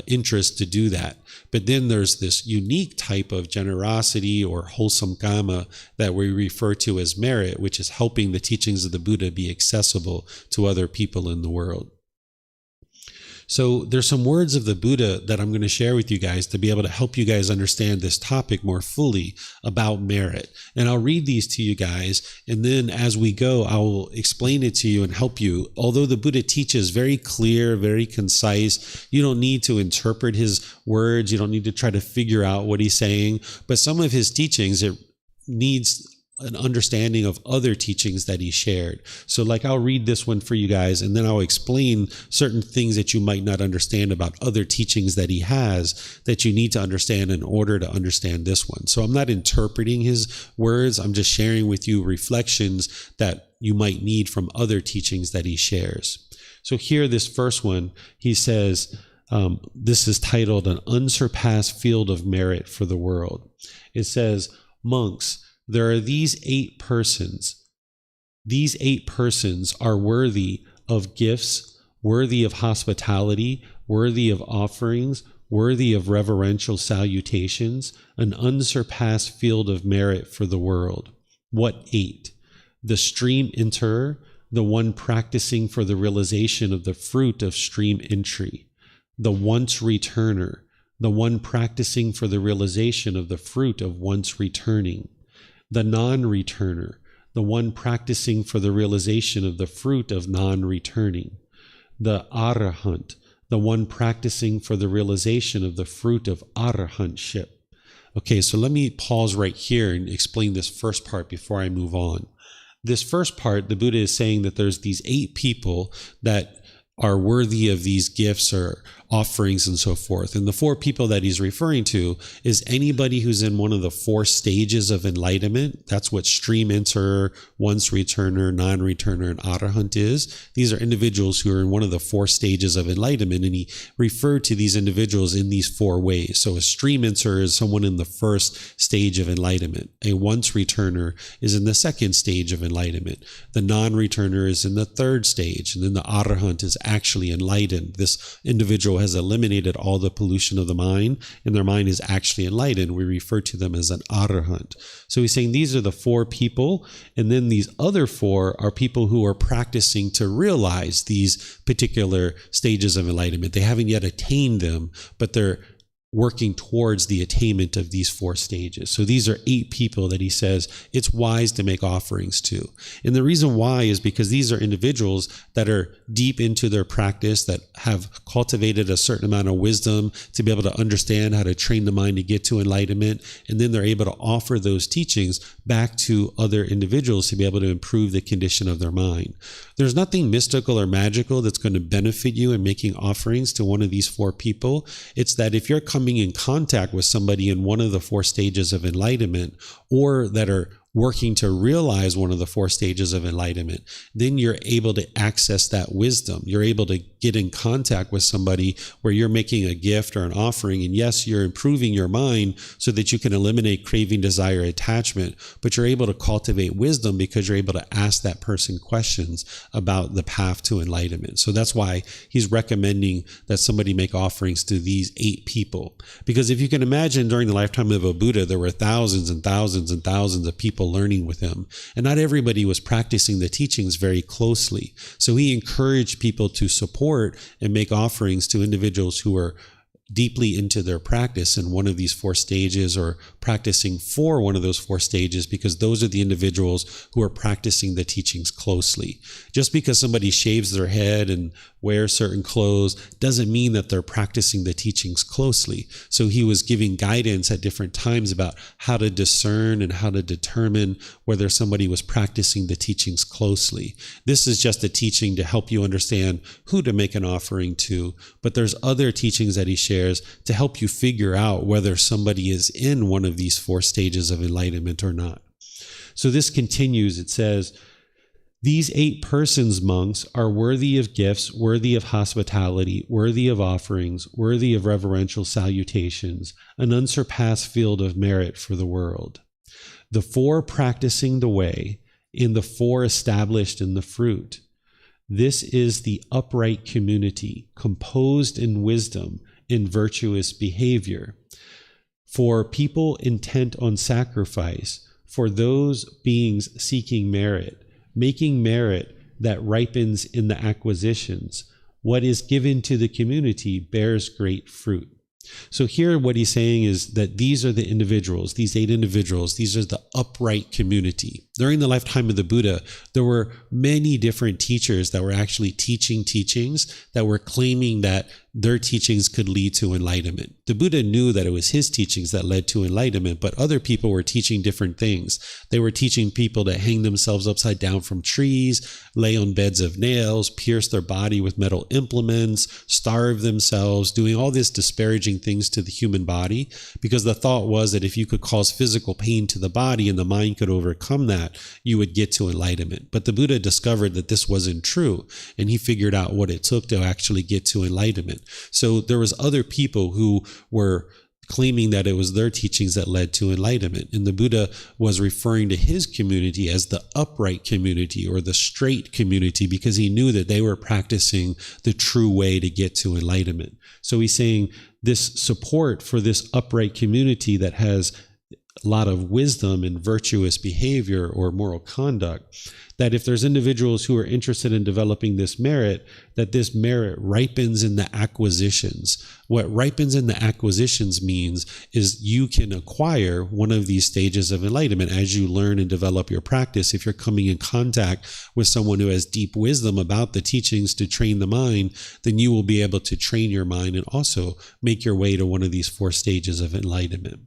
interest to do that. But then there's this unique type of generosity or wholesome Kamma that we refer to as merit, which is helping the teachings of the Buddha be accessible to other people in the world. So there's some words of the Buddha that I'm going to share with you guys to be able to help you guys understand this topic more fully about merit. And I'll read these to you guys, and then as we go, I will explain it to you and help you. Although the Buddha teaches very clear, very concise, you don't need to interpret his words. You don't need to try to figure out what he's saying. But some of his teachings, it needs an understanding of other teachings that he shared. So like I'll read this one for you guys, and then I'll explain certain things that you might not understand about other teachings that he has that you need to understand in order to understand this one. So I'm not interpreting his words. I'm just sharing with you reflections that you might need from other teachings that he shares. So here, this first one, he says, this is titled An Unsurpassed Field of Merit for the World. It says, monks, there are these 8 persons. These 8 persons are worthy of gifts, worthy of hospitality, worthy of offerings, worthy of reverential salutations, an unsurpassed field of merit for the world. What 8? The stream enterer, the one practicing for the realization of the fruit of stream entry. The once returner, the one practicing for the realization of the fruit of once returning. The non-returner, the one practicing for the realization of the fruit of non-returning. The arahant, the one practicing for the realization of the fruit of arahantship. Okay, so let me pause right here and explain this first part before I move on. This first part, the Buddha is saying that there's these 8 people that are worthy of these gifts or offerings and so forth. And the 4 people that he's referring to is anybody who's in one of the 4 stages of enlightenment. That's what stream enterer, once returner, non-returner, and arahant is. These are individuals who are in one of the 4 stages of enlightenment, and he referred to these individuals in these 4 ways. So a stream enterer is someone in the first stage of enlightenment. A once returner is in the second stage of enlightenment. The non-returner is in the 3rd stage, and then the arahant is actually enlightened. This individual has eliminated all the pollution of the mind, and their mind is actually enlightened. We refer to them as an arahant. So he's saying these are the 4 people, and then these other 4 are people who are practicing to realize these particular stages of enlightenment. They haven't yet attained them, but they're working towards the attainment of these 4 stages. So these are 8 people that he says it's wise to make offerings to. And the reason why is because these are individuals that are deep into their practice, that have cultivated a certain amount of wisdom to be able to understand how to train the mind to get to enlightenment. And then they're able to offer those teachings back to other individuals to be able to improve the condition of their mind. There's nothing mystical or magical that's going to benefit you in making offerings to one of these 4 people. It's that if you're coming in contact with somebody in one of the 4 stages of enlightenment, or that are working to realize one of the 4 stages of enlightenment, then you're able to access that wisdom. You're able to get in contact with somebody where you're making a gift or an offering. And yes, you're improving your mind so that you can eliminate craving, desire, attachment, but you're able to cultivate wisdom because you're able to ask that person questions about the path to enlightenment. So that's why he's recommending that somebody make offerings to these 8 people. Because if you can imagine, during the lifetime of a Buddha, there were thousands and thousands and thousands of people learning with him. And not everybody was practicing the teachings very closely. So he encouraged people to support and make offerings to individuals who were deeply into their practice in one of these 4 stages, or practicing for one of those 4 stages, because those are the individuals who are practicing the teachings closely. Just because somebody shaves their head and wears certain clothes doesn't mean that they're practicing the teachings closely. So he was giving guidance at different times about how to discern and how to determine whether somebody was practicing the teachings closely. This is just a teaching to help you understand who to make an offering to, but there's other teachings that he shares to help you figure out whether somebody is in one of these 4 stages of enlightenment or not. So this continues. It says, "These 8 persons, monks, are worthy of gifts, worthy of hospitality, worthy of offerings, worthy of reverential salutations, an unsurpassed field of merit for the world. The 4 practicing the way, and the 4 established in the fruit. This is the upright community, composed in wisdom, in virtuous behavior, for people intent on sacrifice, for those beings seeking merit, making merit that ripens in the acquisitions. What is given to the community bears great fruit." So here what he's saying is that these are the individuals, these 8 individuals, these are the upright community. During the lifetime of the Buddha, there were many different teachers that were actually teaching teachings that were claiming that their teachings could lead to enlightenment. The Buddha knew that it was his teachings that led to enlightenment, but other people were teaching different things. They were teaching people to hang themselves upside down from trees, lay on beds of nails, pierce their body with metal implements, starve themselves, doing all this disparaging things to the human body, because the thought was that if you could cause physical pain to the body and the mind could overcome that, you would get to enlightenment. But the Buddha discovered that this wasn't true, and he figured out what it took to actually get to enlightenment. So there was other people who were claiming that it was their teachings that led to enlightenment. And the Buddha was referring to his community as the upright community, or the straight community, because he knew that they were practicing the true way to get to enlightenment. So he's saying this support for this upright community that has a lot of wisdom and virtuous behavior or moral conduct, that if there's individuals who are interested in developing this merit, that this merit ripens in the acquisitions. What ripens in the acquisitions means is you can acquire one of these stages of enlightenment as you learn and develop your practice. If you're coming in contact with someone who has deep wisdom about the teachings to train the mind, then you will be able to train your mind and also make your way to one of these 4 stages of enlightenment.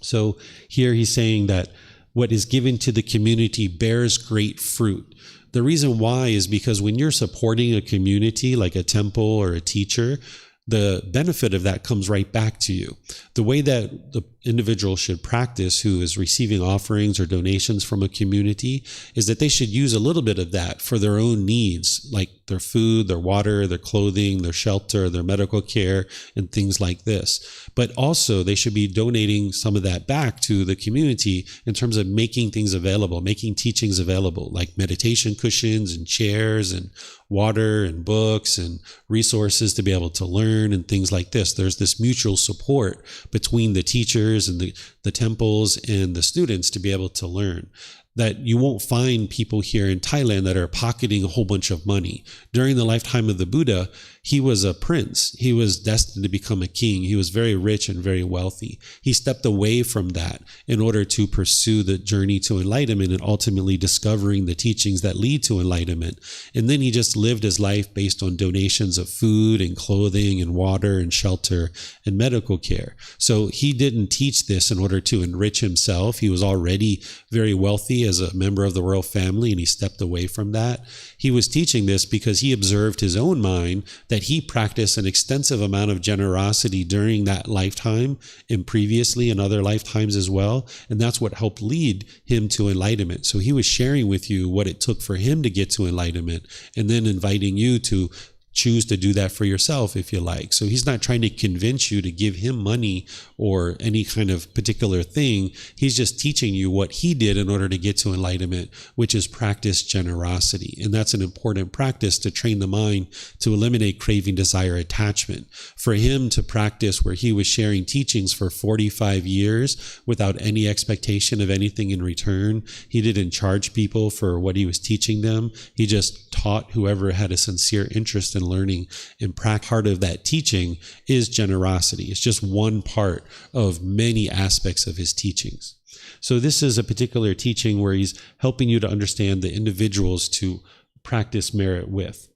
So here he's saying that what is given to the community bears great fruit. The reason why is because when you're supporting a community like a temple or a teacher, the benefit of that comes right back to you. The way that the individual should practice who is receiving offerings or donations from a community is that they should use a little bit of that for their own needs, like their food, their water, their clothing, their shelter, their medical care, and things like this. But also they should be donating some of that back to the community in terms of making things available, making teachings available, like meditation cushions and chairs and water and books and resources to be able to learn and things like this. There's this mutual support between the teachers and the temples and the students to be able to learn. That you won't find people here in Thailand that are pocketing a whole bunch of money. During the lifetime of the Buddha, he was a prince. He was destined to become a king. He was very rich and very wealthy. He stepped away from that in order to pursue the journey to enlightenment and ultimately discovering the teachings that lead to enlightenment. And then he just lived his life based on donations of food and clothing and water and shelter and medical care. So he didn't teach this in order to enrich himself. He was already very wealthy way as a member of the royal family, and he stepped away from that. He was teaching this because he observed his own mind that he practiced an extensive amount of generosity during that lifetime and previously in other lifetimes as well. And that's what helped lead him to enlightenment. So he was sharing with you what it took for him to get to enlightenment, and then inviting you to choose to do that for yourself if you like. So he's not trying to convince you to give him money or any kind of particular thing. He's just teaching you what he did in order to get to enlightenment, which is practice generosity. And that's an important practice to train the mind to eliminate craving, desire, attachment. For him to practice where he was sharing teachings for 45 years without any expectation of anything in return, he didn't charge people for what he was teaching them. He just taught whoever had a sincere interest in learning, and part of that teaching is generosity. It's just one part of many aspects of his teachings. So this is a particular teaching where he's helping you to understand the individuals to practice merit with.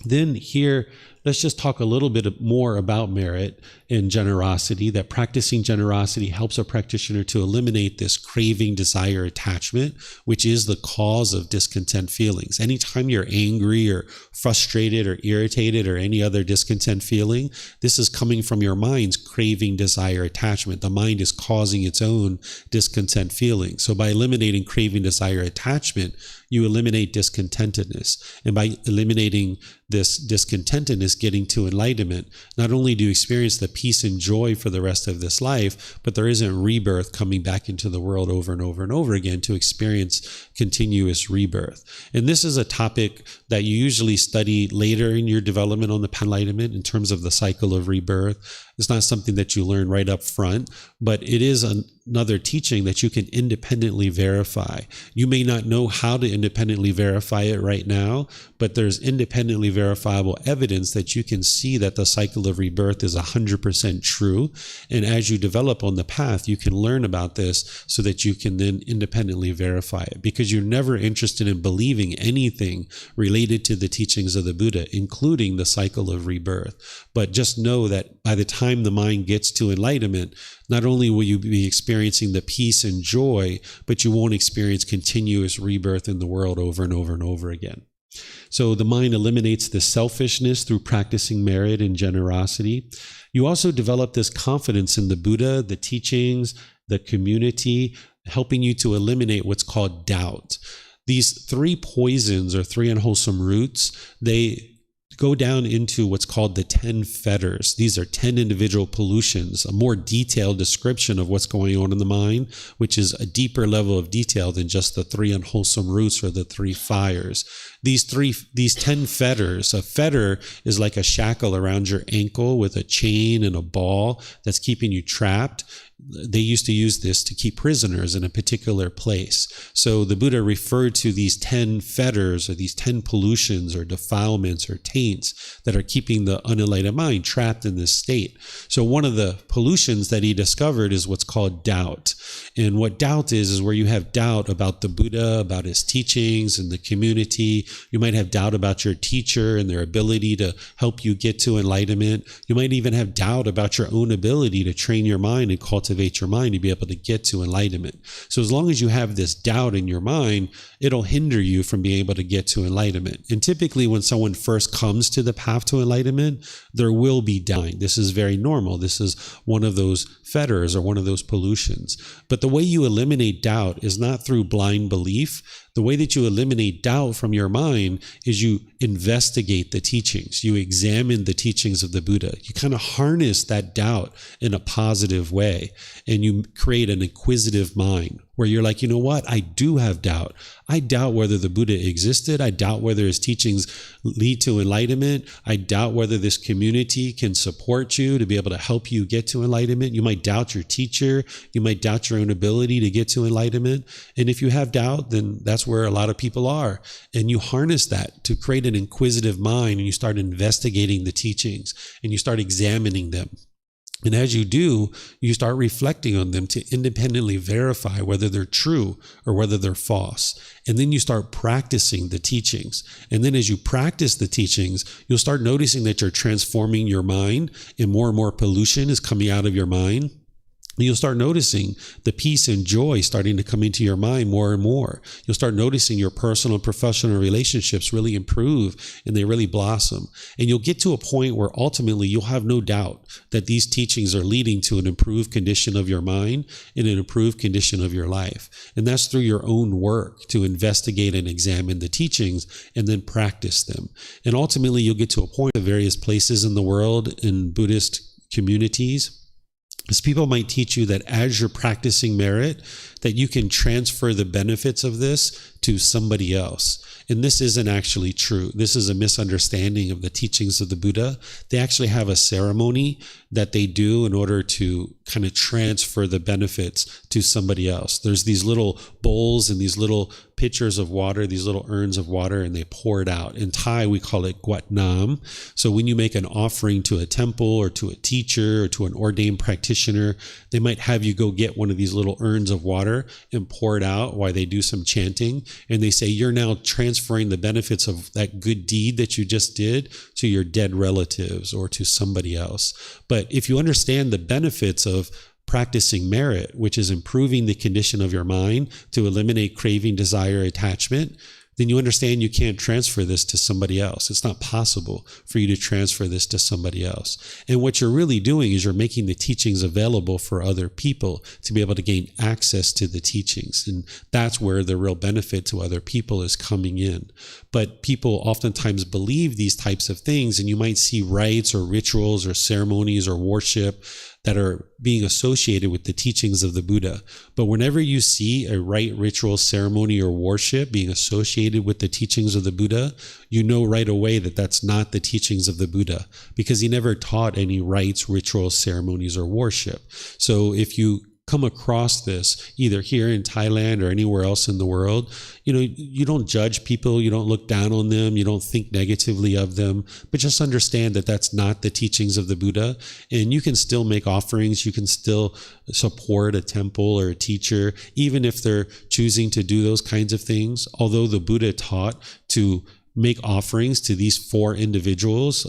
Then here, let's just talk a little bit more about merit and generosity, that practicing generosity helps a practitioner to eliminate this craving, desire, attachment, which is the cause of discontent feelings. Anytime you're angry or frustrated or irritated or any other discontent feeling, this is coming from your mind's craving, desire, attachment. The mind is causing its own discontent feeling. So by eliminating craving, desire, attachment, you eliminate discontentedness. And by eliminating this discontentedness, getting to enlightenment, not only do you experience the peace and joy for the rest of this life, but there isn't rebirth coming back into the world over and over and over again to experience continuous rebirth. And this is a topic that you usually study later in your development on the path of enlightenment in terms of the cycle of rebirth. It's not something that you learn right up front, but it is another teaching that you can independently verify. You may not know how to independently verify it right now, but there's independently verifiable evidence that you can see that the cycle of rebirth is 100% true. And as you develop on the path, you can learn about this so that you can then independently verify it, because you're never interested in believing anything related to the teachings of the Buddha, including the cycle of rebirth. But just know that by the time the mind gets to enlightenment, not only will you be experiencing the peace and joy, but you won't experience continuous rebirth in the world over and over and over again. So the mind eliminates the selfishness through practicing merit and generosity. You also develop this confidence in the Buddha, the teachings, the community, helping you to eliminate what's called doubt. These three poisons or three unwholesome roots, they go down into what's called the 10 fetters. These are 10 individual pollutions, a more detailed description of what's going on in the mind, which is a deeper level of detail than just the three unwholesome roots or the three fires. These 10 fetters, a fetter is like a shackle around your ankle with a chain and a ball that's keeping you trapped. They used to use this to keep prisoners in a particular place. So the Buddha referred to these 10 fetters or these 10 pollutions or defilements or taints that are keeping the unenlightened mind trapped in this state. So one of the pollutions that he discovered is what's called doubt. And what doubt is where you have doubt about the Buddha, about his teachings and the community. You might have doubt about your teacher and their ability to help you get to enlightenment. You might even have doubt about your own ability to train your mind and cultivate your mind to be able to get to enlightenment. So as long as you have this doubt in your mind, it'll hinder you from being able to get to enlightenment. And typically when someone first comes to the path to enlightenment, there will be doubt. This is very normal. This is one of those fetters or one of those pollutions. But the way you eliminate doubt is not through blind belief. The way that you eliminate doubt from your mind is you investigate the teachings. You examine the teachings of the Buddha. You kind of harness that doubt in a positive way, and you create an inquisitive mind where you're like, you know what? I do have doubt. I doubt whether the Buddha existed. I doubt whether his teachings lead to enlightenment. I doubt whether this community can support you to be able to help you get to enlightenment. You might doubt your teacher. You might doubt your own ability to get to enlightenment. And if you have doubt, then that's where a lot of people are. And you harness that to create an inquisitive mind, and you start investigating the teachings and you start examining them. And as you do, you start reflecting on them to independently verify whether they're true or whether they're false. And then you start practicing the teachings. And then as you practice the teachings, you'll start noticing that you're transforming your mind, and more pollution is coming out of your mind. You'll start noticing the peace and joy starting to come into your mind more and more. You'll start noticing your personal and professional relationships really improve and they really blossom. And you'll get to a point where ultimately you'll have no doubt that these teachings are leading to an improved condition of your mind and an improved condition of your life. And that's through your own work to investigate and examine the teachings and then practice them. And ultimately you'll get to a point of various places in the world in Buddhist communities. As people might teach you that as you're practicing merit, that you can transfer the benefits of this to somebody else. And this isn't actually true. This is a misunderstanding of the teachings of the Buddha. They actually have a ceremony that they do in order to kind of transfer the benefits to somebody else. There's these little bowls and these little pitchers of water, these little urns of water, and they pour it out. In Thai, we call it Wat Tung. So when you make an offering to a temple or to a teacher or to an ordained practitioner, they might have you go get one of these little urns of water and pour it out while they do some chanting. And they say, you're now transferring the benefits of that good deed that you just did to your dead relatives or to somebody else. But if you understand the benefits of practicing merit, which is improving the condition of your mind to eliminate craving, desire, attachment, then you understand you can't transfer this to somebody else. It's not possible for you to transfer this to somebody else. And what you're really doing is you're making the teachings available for other people to be able to gain access to the teachings. And that's where the real benefit to other people is coming in. But people oftentimes believe these types of things, and you might see rites or rituals or ceremonies or worship that are being associated with the teachings of the Buddha. But whenever you see a rite, ritual, ceremony, or worship being associated with the teachings of the Buddha, you know right away that that's not the teachings of the Buddha, because he never taught any rites, rituals, ceremonies, or worship. So if you come across this either here in Thailand or anywhere else in the world, you don't judge people, you don't look down on them, you don't think negatively of them, but just understand that that's not the teachings of the Buddha. And you can still make offerings, you can still support a temple or a teacher, even if they're choosing to do those kinds of things. Although the Buddha taught to make offerings to these four individuals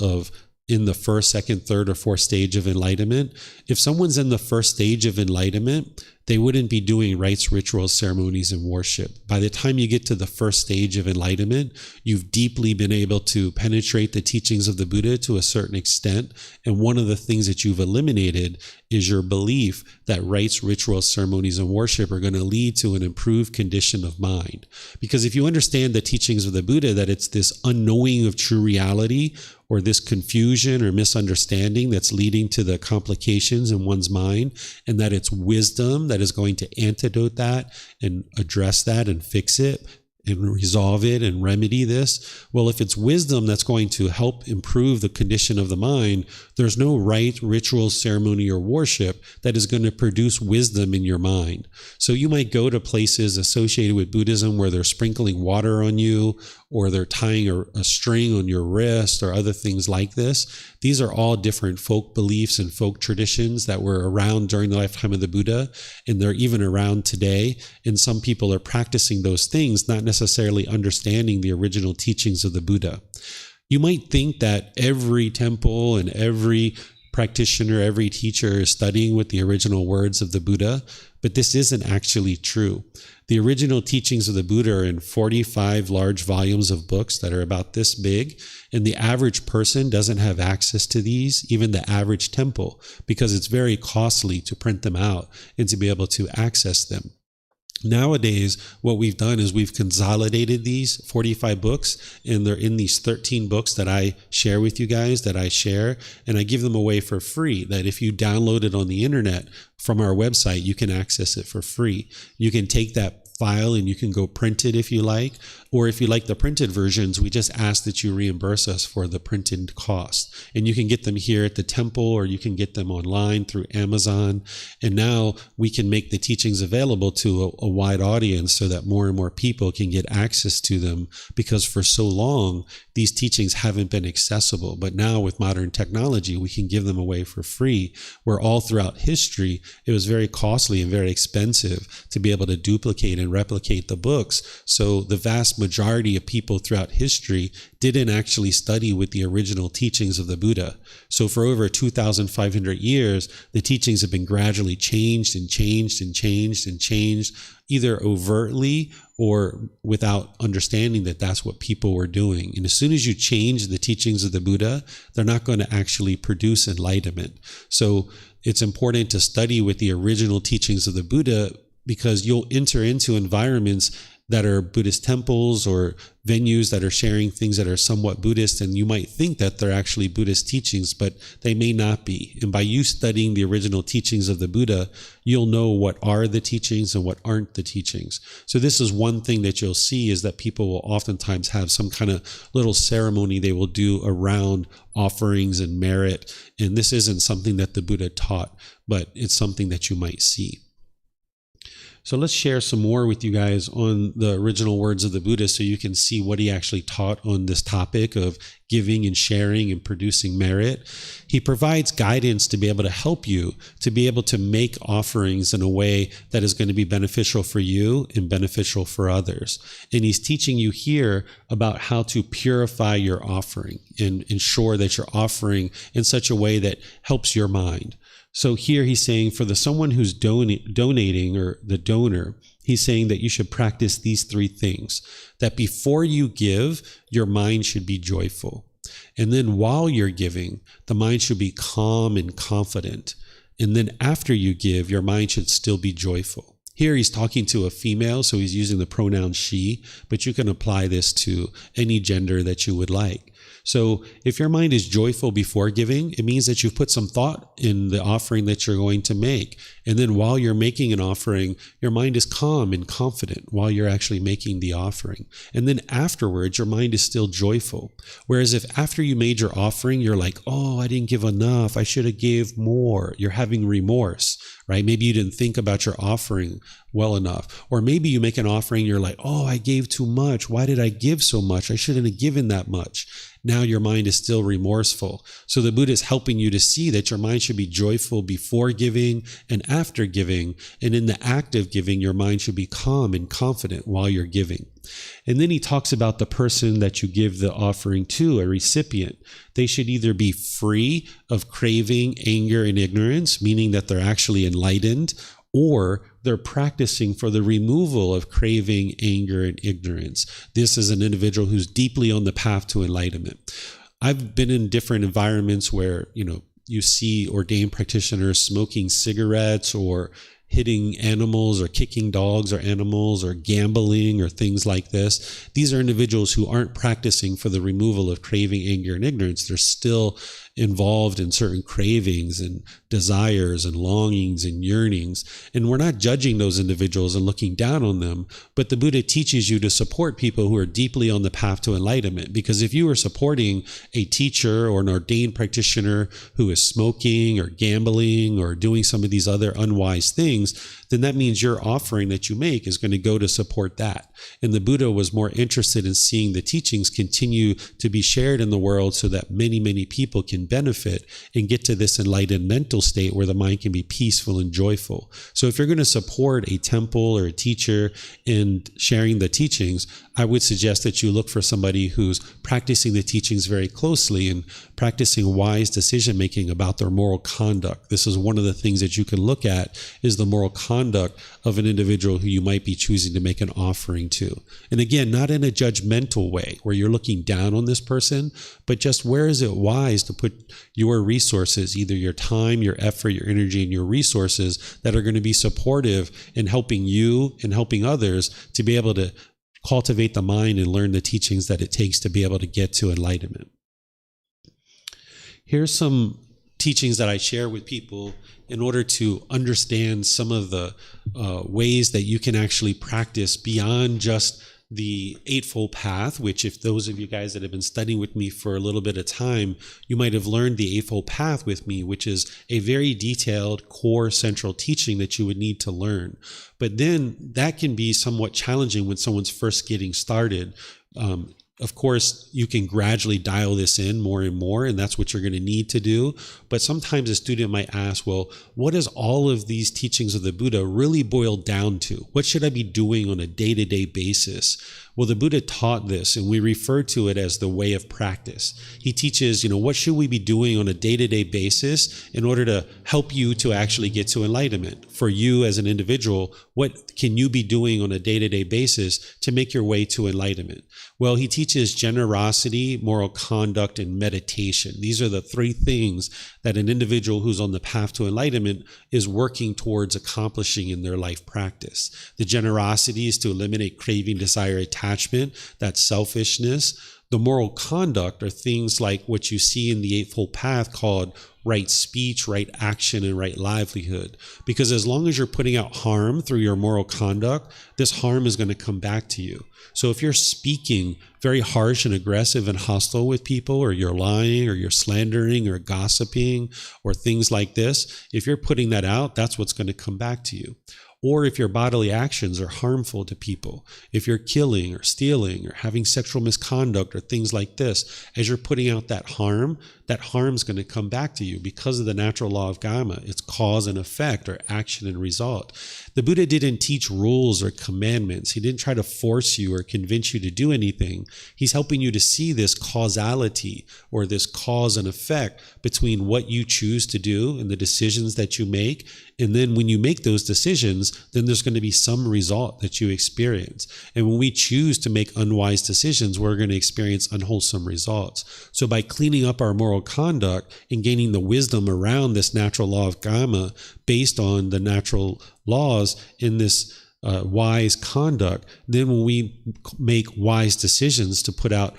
in the first, second, third, or fourth stage of enlightenment. If someone's in the first stage of enlightenment, they wouldn't be doing rites, rituals, ceremonies, and worship. By the time you get to the first stage of enlightenment, you've deeply been able to penetrate the teachings of the Buddha to a certain extent. And one of the things that you've eliminated is your belief that rites, rituals, ceremonies, and worship are going to lead to an improved condition of mind. Because if you understand the teachings of the Buddha, that it's this unknowing of true reality, or this confusion or misunderstanding that's leading to the complications in one's mind, and that it's wisdom that is going to antidote that and address that and fix it and resolve it and remedy this. Well, if it's wisdom that's going to help improve the condition of the mind, there's no rite, ritual, ceremony, or worship that is going to produce wisdom in your mind. So you might go to places associated with Buddhism where they're sprinkling water on you, or they're tying a string on your wrist, or other things like this. These are all different folk beliefs and folk traditions that were around during the lifetime of the Buddha, and they're even around today. And some people are practicing those things, not necessarily understanding the original teachings of the Buddha. You might think that every temple and every practitioner, every teacher is studying with the original words of the Buddha, but this isn't actually true. The original teachings of the Buddha are in 45 large volumes of books that are about this big, and the average person doesn't have access to these, even the average temple, because it's very costly to print them out and to be able to access them. Nowadays, what we've done is we've consolidated these 45 books, and they're in these 13 books that I share with you guys, that I share, and I give them away for free, that if you download it on the internet from our website, you can access it for free. You can take that file and you can go print it if you like, or if you like the printed versions, we just ask that you reimburse us for the printed cost. And you can get them here at the temple, or you can get them online through Amazon. And now we can make the teachings available to a wide audience so that more and more people can get access to them, because for so long, these teachings haven't been accessible. But now with modern technology, we can give them away for free, where all throughout history, it was very costly and very expensive to be able to duplicate and replicate the books. So the vast majority of people throughout history didn't actually study with the original teachings of the Buddha. So for over 2,500 years, the teachings have been gradually changed and changed and changed and changed, either overtly or without understanding that that's what people were doing. And as soon as you change the teachings of the Buddha, they're not going to actually produce enlightenment. So it's important to study with the original teachings of the Buddha, because you'll enter into environments that are Buddhist temples or venues that are sharing things that are somewhat Buddhist, and you might think that they're actually Buddhist teachings, but they may not be. And by you studying the original teachings of the Buddha, you'll know what are the teachings and what aren't the teachings. So this is one thing that you'll see, is that people will oftentimes have some kind of little ceremony they will do around offerings and merit. And this isn't something that the Buddha taught, but it's something that you might see. So let's share some more with you guys on the original words of the Buddha, so you can see what he actually taught on this topic of giving and sharing and producing merit. He provides guidance to be able to help you to be able to make offerings in a way that is going to be beneficial for you and beneficial for others. And he's teaching you here about how to purify your offering and ensure that you're offering in such a way that helps your mind. So here he's saying, for the someone who's donating, or the donor, he's saying that you should practice these three things. That before you give, your mind should be joyful. And then while you're giving, the mind should be calm and confident. And then after you give, your mind should still be joyful. Here he's talking to a female, so he's using the pronoun she, but you can apply this to any gender that you would like. So if your mind is joyful before giving, it means that you've put some thought in the offering that you're going to make. And then while you're making an offering, your mind is calm and confident while you're actually making the offering. And then afterwards, your mind is still joyful. Whereas if after you made your offering, you're like, oh, I didn't give enough, I should have gave more. You're having remorse, right? Maybe you didn't think about your offering well enough. Or maybe you make an offering, you're like, oh, I gave too much. Why did I give so much? I shouldn't have given that much. Now your mind is still remorseful. So the Buddha is helping you to see that your mind should be joyful before giving and after giving. And in the act of giving, your mind should be calm and confident while you're giving. And then he talks about the person that you give the offering to, a recipient. They should either be free of craving, anger, and ignorance, meaning that they're actually enlightened, or they're practicing for the removal of craving, anger, and ignorance. This is an individual who's deeply on the path to enlightenment. I've been in different environments where, you see ordained practitioners smoking cigarettes or hitting animals or kicking dogs or animals or gambling or things like this. These are individuals who aren't practicing for the removal of craving, anger, and ignorance. They're still involved in certain cravings and desires and longings and yearnings. And we're not judging those individuals and looking down on them, but the Buddha teaches you to support people who are deeply on the path to enlightenment. Because if you are supporting a teacher or an ordained practitioner who is smoking or gambling or doing some of these other unwise things, then that means your offering that you make is going to go to support that. And the Buddha was more interested in seeing the teachings continue to be shared in the world so that many, many people can benefit and get to this enlightened mental state where the mind can be peaceful and joyful. So if you're going to support a temple or a teacher in sharing the teachings, I would suggest that you look for somebody who's practicing the teachings very closely and practicing wise decision-making about their moral conduct. This is one of the things that you can look at, is the moral conduct of an individual who you might be choosing to make an offering to. And again, not in a judgmental way where you're looking down on this person, but just where is it wise to put your resources, either your time, your effort, your energy, and your resources that are going to be supportive in helping you and helping others to be able to cultivate the mind and learn the teachings that it takes to be able to get to enlightenment. Here's some teachings that I share with people in order to understand some of the ways that you can actually practice beyond just the Eightfold Path, which if those of you guys that have been studying with me for a little bit of time, you might have learned the Eightfold Path with me, which is a very detailed core central teaching that you would need to learn. But then that can be somewhat challenging when someone's first getting started. Of course, you can gradually dial this in more and more, and that's what you're going to need to do. But sometimes a student might ask, well, what does all of these teachings of the Buddha really boil down to? What should I be doing on a day-to-day basis? Well, the Buddha taught this, and we refer to it as the way of practice. He teaches, what should we be doing on a day-to-day basis in order to help you to actually get to enlightenment? For you as an individual, what can you be doing on a day-to-day basis to make your way to enlightenment? Well, he teaches generosity, moral conduct, and meditation. These are the three things that an individual who's on the path to enlightenment is working towards accomplishing in their life practice. The generosity is to eliminate craving, desire, attachment, that's selfishness. The moral conduct are things like what you see in the Eightfold Path called right speech, right action, and right livelihood. Because as long as you're putting out harm through your moral conduct, this harm is going to come back to you. So if you're speaking very harsh and aggressive and hostile with people, or you're lying, or you're slandering, or gossiping, or things like this, if you're putting that out, that's what's going to come back to you. Or if your bodily actions are harmful to people, if you're killing or stealing or having sexual misconduct or things like this, as you're putting out that harm's going to come back to you because of the natural law of Kamma. It's cause and effect, or action and result. The Buddha didn't teach rules or commandments. He didn't try to force you or convince you to do anything. He's helping you to see this causality, or this cause and effect between what you choose to do and the decisions that you make. And then when you make those decisions, then there's going to be some result that you experience. And when we choose to make unwise decisions, we're going to experience unwholesome results. So by cleaning up our moral conduct and gaining the wisdom around this natural law of Kamma based on the natural laws in this wise conduct, then when we make wise decisions to put out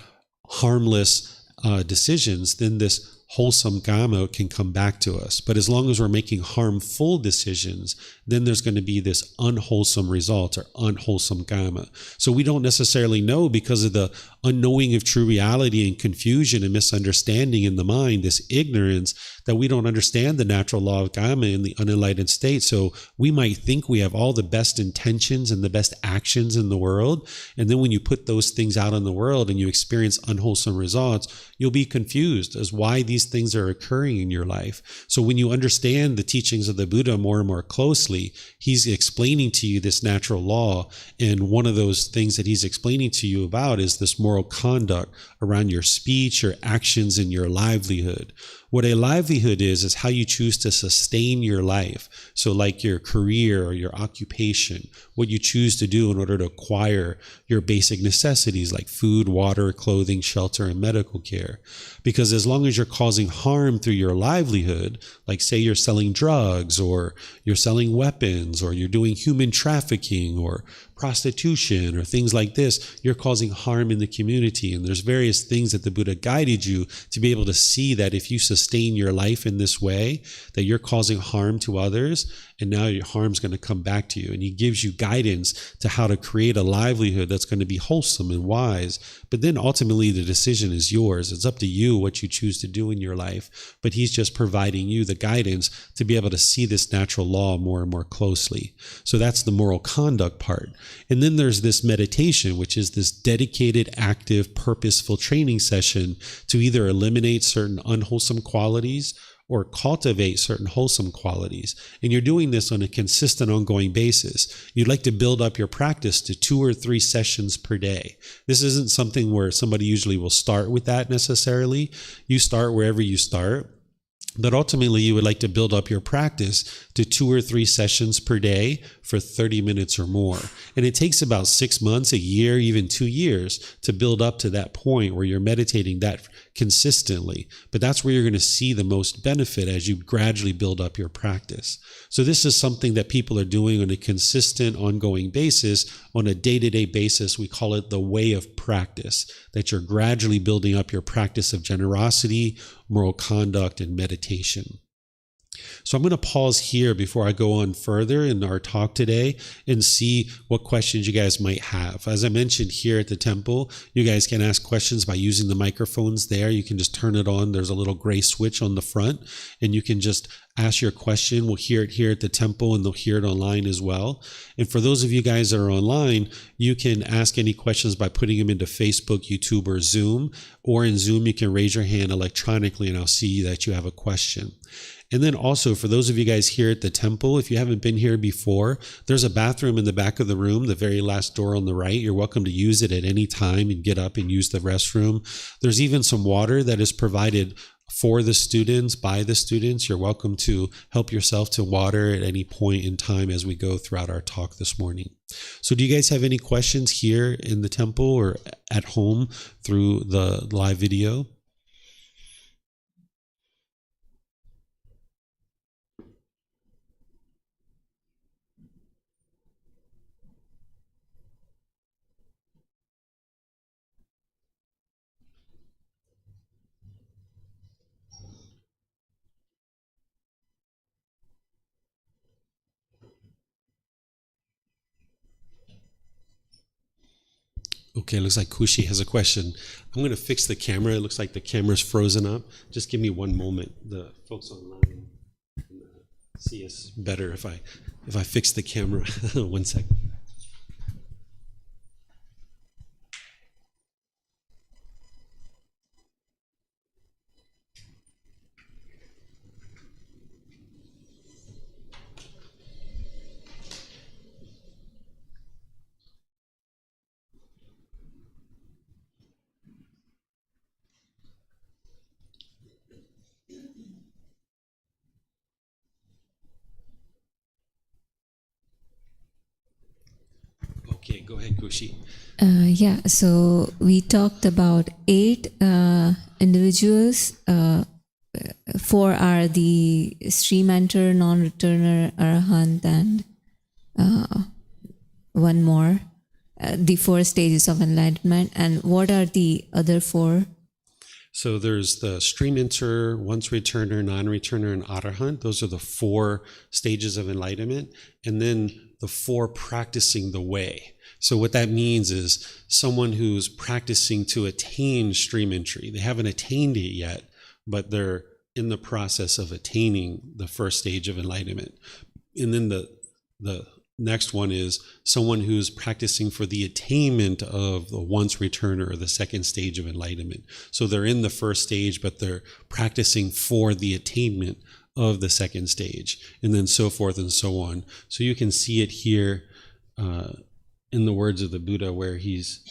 harmless decisions, then this wholesome Kamma can come back to us. But as long as we're making harmful decisions, then there's going to be this unwholesome result, or unwholesome Kamma. So we don't necessarily know, because of the unknowing of true reality and confusion and misunderstanding in the mind, this ignorance, that we don't understand the natural law of Kamma in the unenlightened state. So we might think we have all the best intentions and the best actions in the world. And then when you put those things out in the world and you experience unwholesome results, you'll be confused as why these things are occurring in your life. So when you understand the teachings of the Buddha more and more closely, he's explaining to you this natural law. And one of those things that he's explaining to you about is this moral conduct around your speech, your actions, and your livelihood. What a livelihood is how you choose to sustain your life. So like your career or your occupation, what you choose to do in order to acquire your basic necessities like food, water, clothing, shelter, and medical care. Because as long as you're causing harm through your livelihood, like say you're selling drugs, or you're selling weapons, or you're doing human trafficking, or prostitution, or things like this, you're causing harm in the community. And there's various things that the Buddha guided you to be able to see that if you sustain your life in this way, that you're causing harm to others, and now your harm's going to come back to you. And he gives you guidance to how to create a livelihood that's going to be wholesome and wise. But then ultimately the decision is yours. It's up to you what you choose to do in your life. But he's just providing you the guidance to be able to see this natural law more and more closely. So that's the moral conduct part. And then there's this meditation, which is this dedicated, active, purposeful training session to either eliminate certain unwholesome qualities or cultivate certain wholesome qualities. And you're doing this on a consistent, ongoing basis. You'd like to build up your practice to 2 or 3 sessions per day. This isn't something where somebody usually will start with that necessarily. You start wherever you start. But ultimately, you would like to build up your practice to 2 or 3 sessions per day for 30 minutes or more. And it takes about 6 months, a year, even 2 years to build up to that point where you're meditating that consistently. But that's where you're going to see the most benefit as you gradually build up your practice. So this is something that people are doing on a consistent, ongoing basis, on a day-to-day basis. We call it the way of practice, that you're gradually building up your practice of generosity, moral conduct, and meditation. So I'm going to pause here before I go on further in our talk today and see what questions you guys might have. As I mentioned here at the temple, you guys can ask questions by using the microphones there. You can just turn it on. There's a little gray switch on the front, and you can just ask your question. We'll hear it here at the temple, and they'll hear it online as well. And for those of you guys that are online, you can ask any questions by putting them into Facebook, YouTube, or Zoom. Or in Zoom, you can raise your hand electronically, and I'll see that you have a question. And then also, for those of you guys here at the temple, if you haven't been here before, there's a bathroom in the back of the room, the very last door on the right. You're welcome to use it at any time and get up and use the restroom. There's even some water that is provided for the students, by the students. You're welcome to help yourself to water at any point in time as we go throughout our talk this morning. So do you guys have any questions here in the temple or at home through the live video? Okay, it looks like Kushi has a question. I'm going to fix the camera. It looks like the camera's frozen up. Just give me one moment. The folks online can see us better if I fix the camera. 1 second. Okay, go ahead, Kushi. So we talked about 8 individuals. 4 are the stream enter, non-returner, arahant, and one more. The 4 stages of enlightenment. And what are the other 4? So there's the stream enter, once returner, non-returner, and arahant. Those are the 4 stages of enlightenment. And then the 4 practicing the way. So what that means is someone who's practicing to attain stream entry. They haven't attained it yet, but they're in the process of attaining the first stage of enlightenment. And then the next one is someone who's practicing for the attainment of the once returner, or the second stage of enlightenment. So they're in the first stage, but they're practicing for the attainment of the second stage, and then so forth and so on. So you can see it here in the words of the Buddha, where he's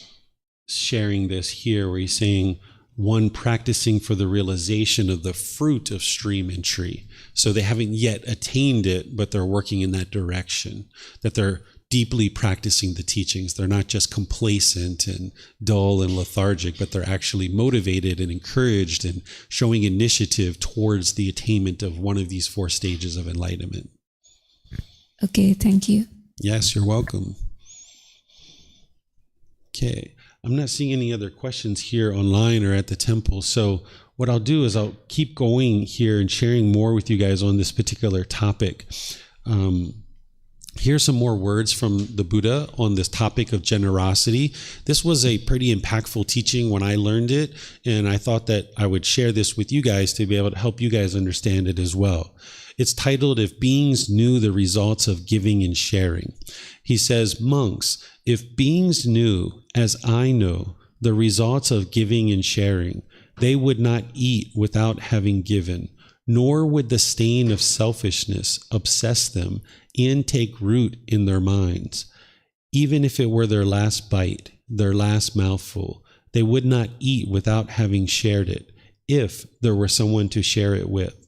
sharing this here, where he's saying, one practicing for the realization of the fruit of stream entry. So they haven't yet attained it, but they're working in that direction, that they're deeply practicing the teachings. They're not just complacent and dull and lethargic, but they're actually motivated and encouraged and showing initiative towards the attainment of one of these 4 stages of enlightenment. Okay, thank you. Yes, you're welcome. Okay, I'm not seeing any other questions here online or at the temple. So what I'll do is I'll keep going here and sharing more with you guys on this particular topic. Here's some more words from the Buddha on this topic of generosity. This was a pretty impactful teaching when I learned it, and I thought that I would share this with you guys to be able to help you guys understand it as well. It's titled, If Beings Knew the Results of Giving and Sharing. He says, monks, if beings knew, as I know, the results of giving and sharing, they would not eat without having given, nor would the stain of selfishness obsess them and take root in their minds. Even if it were their last bite, their last mouthful, they would not eat without having shared it, if there were someone to share it with.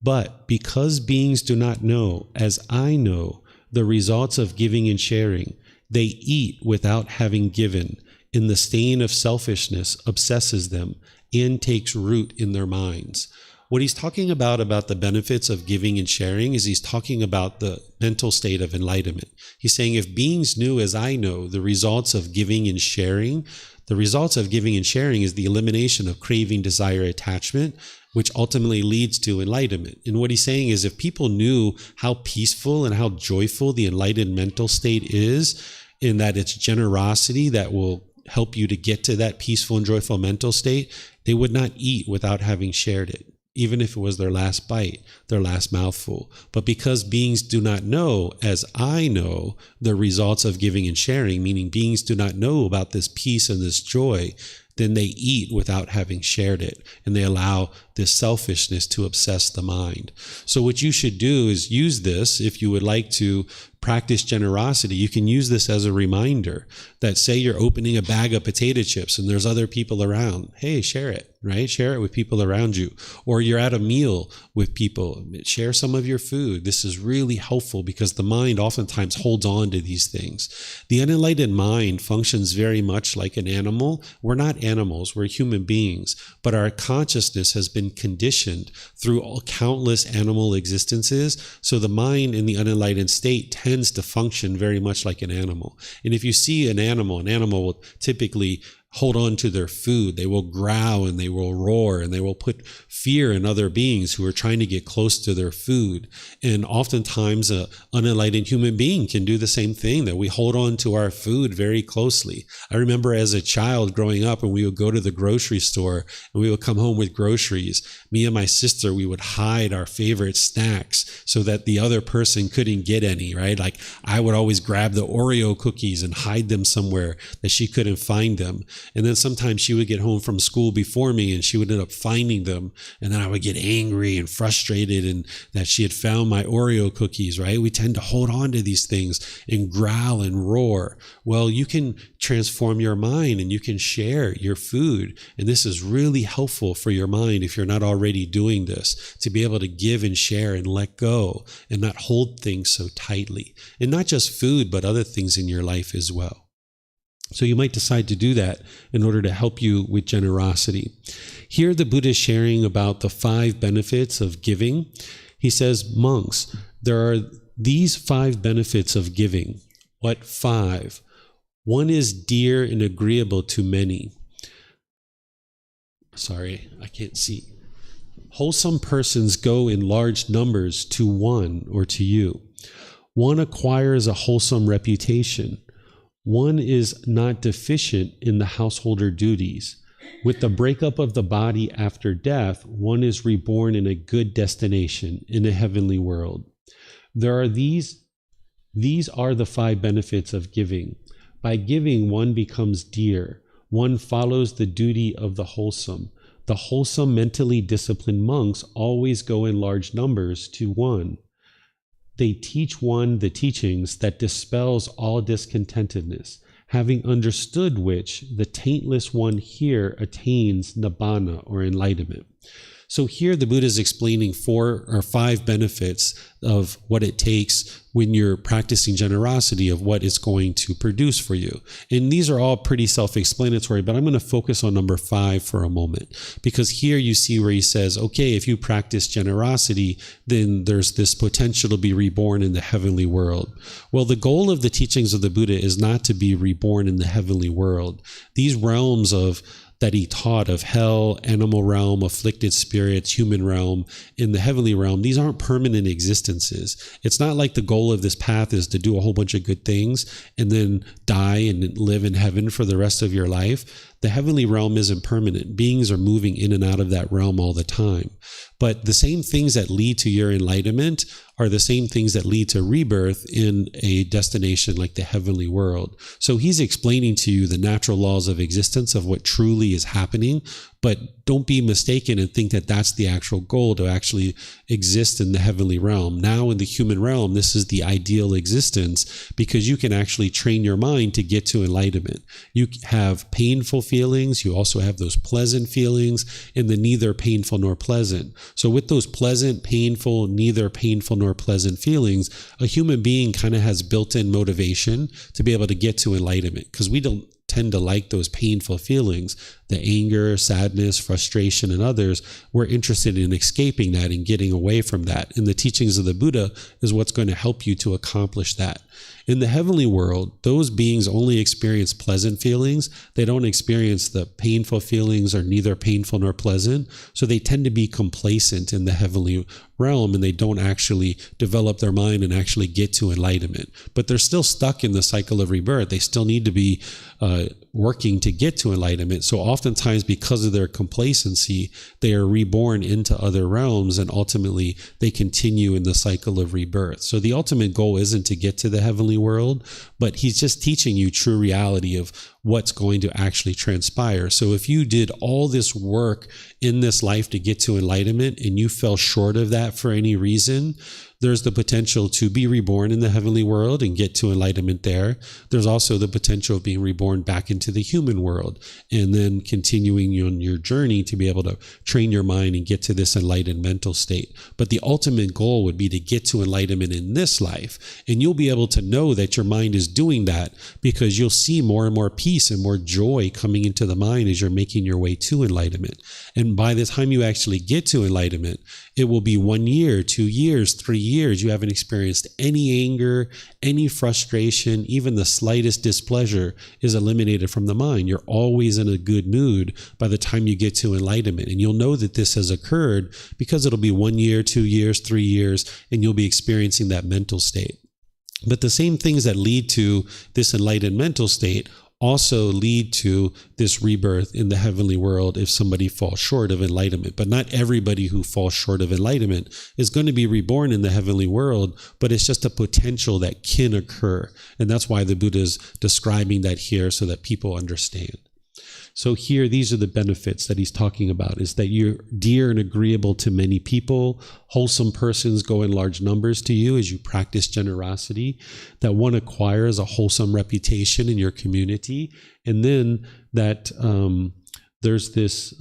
But because beings do not know, as I know, the results of giving and sharing, they eat without having given, and the stain of selfishness obsesses them and takes root in their minds. What he's talking about the benefits of giving and sharing is he's talking about the mental state of enlightenment. He's saying, if beings knew, as I know, the results of giving and sharing, the results of giving and sharing is the elimination of craving, desire, attachment, which ultimately leads to enlightenment. And what he's saying is if people knew how peaceful and how joyful the enlightened mental state is, in that it's generosity that will help you to get to that peaceful and joyful mental state, they would not eat without having shared it, even if it was their last bite, their last mouthful. But because beings do not know, as I know, the results of giving and sharing, meaning beings do not know about this peace and this joy, then they eat without having shared it, and they allow this selfishness to obsess the mind. So what you should do is use this. If you would like to practice generosity, you can use this as a reminder that, say you're opening a bag of potato chips and there's other people around. Hey, share it, right? Share it with people around you. Or you're at a meal with people. Share some of your food. This is really helpful because the mind oftentimes holds on to these things. The unenlightened mind functions very much like an animal. We're not animals, we're human beings, but our consciousness has been conditioned through countless animal existences. So the mind in the unenlightened state tends to function very much like an animal. And if you see an animal will typically hold on to their food. They will growl and they will roar and they will put fear in other beings who are trying to get close to their food. And oftentimes an unenlightened human being can do the same thing, that we hold on to our food very closely. I remember as a child growing up, and we would go to the grocery store and we would come home with groceries. Me and my sister, we would hide our favorite snacks so that the other person couldn't get any, right? Like I would always grab the Oreo cookies and hide them somewhere that she couldn't find them. And then sometimes she would get home from school before me and she would end up finding them. And then I would get angry and frustrated and that she had found my Oreo cookies, right? We tend to hold on to these things and growl and roar. Well, you can transform your mind and you can share your food. And this is really helpful for your mind if you're not already doing this, to be able to give and share and let go and not hold things so tightly. And not just food, but other things in your life as well. So you might decide to do that in order to help you with generosity. Here the Buddha is sharing about the 5 benefits of giving. He says, monks, there are these 5 benefits of giving. What 5? One is dear and agreeable to many. Sorry, I can't see. Wholesome persons go in large numbers to one or to you. One acquires a wholesome reputation. One is not deficient in the householder duties. With the breakup of the body after death, one is reborn in a good destination, in a heavenly world. These are the 5 benefits of giving. By giving, one becomes dear. One follows the duty of the wholesome. The wholesome, mentally disciplined monks always go in large numbers to one. They teach one the teachings that dispels all discontentedness, having understood which, the taintless one here attains nibbana, or enlightenment. So here the Buddha is explaining 4 or 5 benefits of what it takes when you're practicing generosity, of what it's going to produce for you. And these are all pretty self-explanatory, but I'm going to focus on number 5 for a moment, because here you see where he says, okay, if you practice generosity, then there's this potential to be reborn in the heavenly world. Well, the goal of the teachings of the Buddha is not to be reborn in the heavenly world. These realms that he taught of hell, animal realm, afflicted spirits, human realm, in the heavenly realm, these aren't permanent existences. It's not like the goal of this path is to do a whole bunch of good things and then die and live in heaven for the rest of your life. The heavenly realm isn't permanent. Beings are moving in and out of that realm all the time. But the same things that lead to your enlightenment are the same things that lead to rebirth in a destination like the heavenly world. So he's explaining to you the natural laws of existence of what truly is happening, but don't be mistaken and think that that's the actual goal, to actually exist in the heavenly realm. Now in the human realm, this is the ideal existence, because you can actually train your mind to get to enlightenment. You have painful feelings, you also have those pleasant feelings, and the neither painful nor pleasant. So with those pleasant, painful, neither painful nor pleasant feelings, a human being kind of has built-in motivation to be able to get to enlightenment, because we don't tend to like those painful feelings, the anger, sadness, frustration, and others. We're interested in escaping that and getting away from that. And the teachings of the Buddha is what's going to help you to accomplish that. In the heavenly world, those beings only experience pleasant feelings. They don't experience the painful feelings, or neither painful nor pleasant. So they tend to be complacent in the heavenly realm, and they don't actually develop their mind and actually get to enlightenment. But they're still stuck in the cycle of rebirth. They still need to be working to get to enlightenment. So oftentimes, because of their complacency, they are reborn into other realms, and ultimately they continue in the cycle of rebirth. So the ultimate goal isn't to get to the heavenly world, but he's just teaching you true reality of what's going to actually transpire. So if you did all this work in this life to get to enlightenment and you fell short of that for any reason, there's the potential to be reborn in the heavenly world and get to enlightenment there. There's also the potential of being reborn back into the human world and then continuing on your journey to be able to train your mind and get to this enlightened mental state. But the ultimate goal would be to get to enlightenment in this life. And you'll be able to know that your mind is doing that because you'll see more and more peace and more joy coming into the mind as you're making your way to enlightenment. And by the time you actually get to enlightenment, it will be 1 year, 2 years, 3 years. You haven't experienced any anger, any frustration, even the slightest displeasure is eliminated from the mind. You're always in a good mood by the time you get to enlightenment. And you'll know that this has occurred because it'll be 1 year, 2 years, 3 years, and you'll be experiencing that mental state. But the same things that lead to this enlightened mental state also lead to this rebirth in the heavenly world if somebody falls short of enlightenment. But not everybody who falls short of enlightenment is going to be reborn in the heavenly world, but it's just a potential that can occur. And that's why the Buddha is describing that here so that people understand. So here, these are the benefits that he's talking about, is that you're dear and agreeable to many people. Wholesome persons go in large numbers to you as you practice generosity. That one acquires a wholesome reputation in your community. And then that there's this,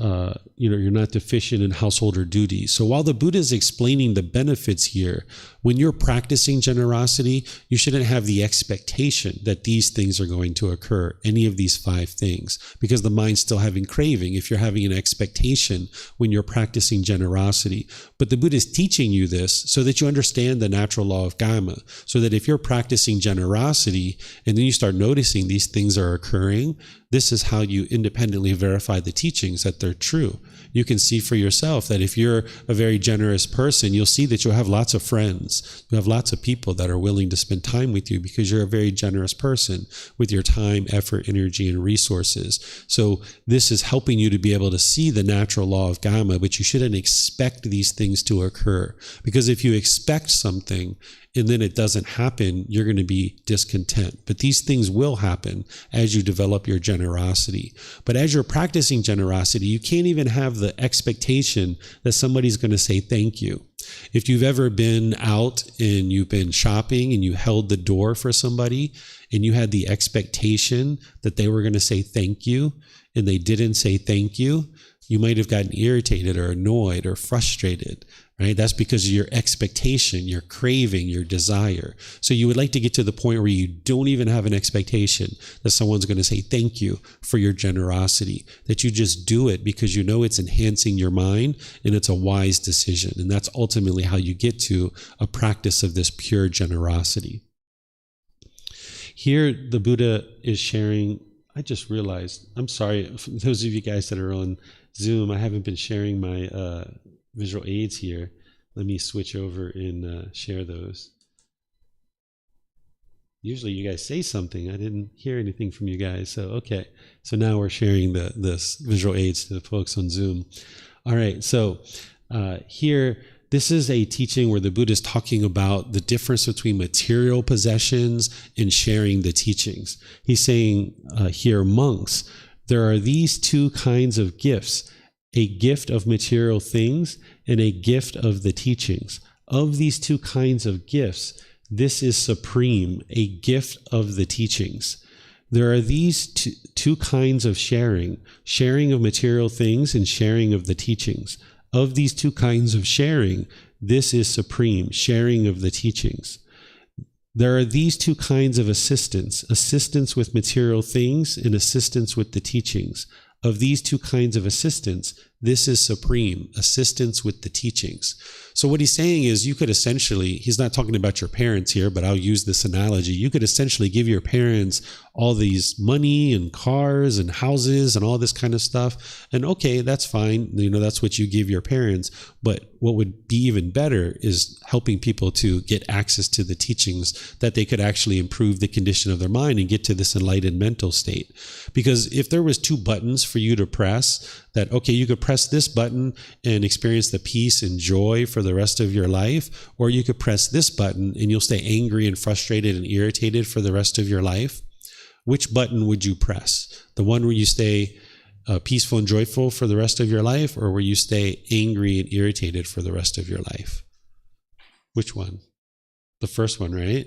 you're not deficient in householder duties. So while the Buddha is explaining the benefits here, when you're practicing generosity, you shouldn't have the expectation that these things are going to occur, any of these 5 things, because the mind's still having craving if you're having an expectation when you're practicing generosity. But the Buddha is teaching you this so that you understand the natural law of Kamma, so that if you're practicing generosity and then you start noticing these things are occurring, this is how you independently verify the teachings that they're true. You can see for yourself that if you're a very generous person, you'll see that you'll have lots of friends. You have lots of people that are willing to spend time with you because you're a very generous person with your time, effort, energy, and resources. So this is helping you to be able to see the natural law of Kamma, but you shouldn't expect these things to occur. Because if you expect something and then it doesn't happen, you're going to be discontent. But these things will happen as you develop your generosity. But as you're practicing generosity, you can't even have the expectation that somebody's going to say thank you. If you've ever been out and you've been shopping and you held the door for somebody and you had the expectation that they were going to say thank you and they didn't say thank you, you might have gotten irritated or annoyed or frustrated, right? That's because of your expectation, your craving, your desire. So you would like to get to the point where you don't even have an expectation that someone's going to say thank you for your generosity, that you just do it because you know it's enhancing your mind and it's a wise decision. And that's ultimately how you get to a practice of this pure generosity. Here, the Buddha is sharing, I just realized, I'm sorry, for those of you guys that are on Zoom, I haven't been sharing my visual aids here. Let me switch over and share those. Usually you guys say something. I didn't hear anything from you guys. So, okay. So now we're sharing the visual aids to the folks on Zoom. All right. So here, this is a teaching where the Buddha is talking about the difference between material possessions and sharing the teachings. He's saying here, monks, there are these 2 kinds of gifts, a gift of material things and a gift of the teachings. Of these 2 kinds of gifts, this is supreme, a gift of the teachings. There are these two kinds of sharing of material things and sharing of the teachings. Of these 2 kinds of sharing, this is supreme, sharing of the teachings. There are these 2 kinds of assistance with material things and assistance with the teachings. Of these 2 kinds of assistance, This is supreme, assistance with the teachings. So what he's saying is you could essentially, he's not talking about your parents here, but I'll use this analogy. You could essentially give your parents all these money and cars and houses and all this kind of stuff. And okay, that's fine. That's what you give your parents. But what would be even better is helping people to get access to the teachings that they could actually improve the condition of their mind and get to this enlightened mental state. Because if there was 2 buttons for you to press, that, okay, you could press this button and experience the peace and joy for the rest of your life, or you could press this button and you'll stay angry and frustrated and irritated for the rest of your life. Which button would you press? The one where you stay peaceful and joyful for the rest of your life, or where you stay angry and irritated for the rest of your life? Which one? The first one, right?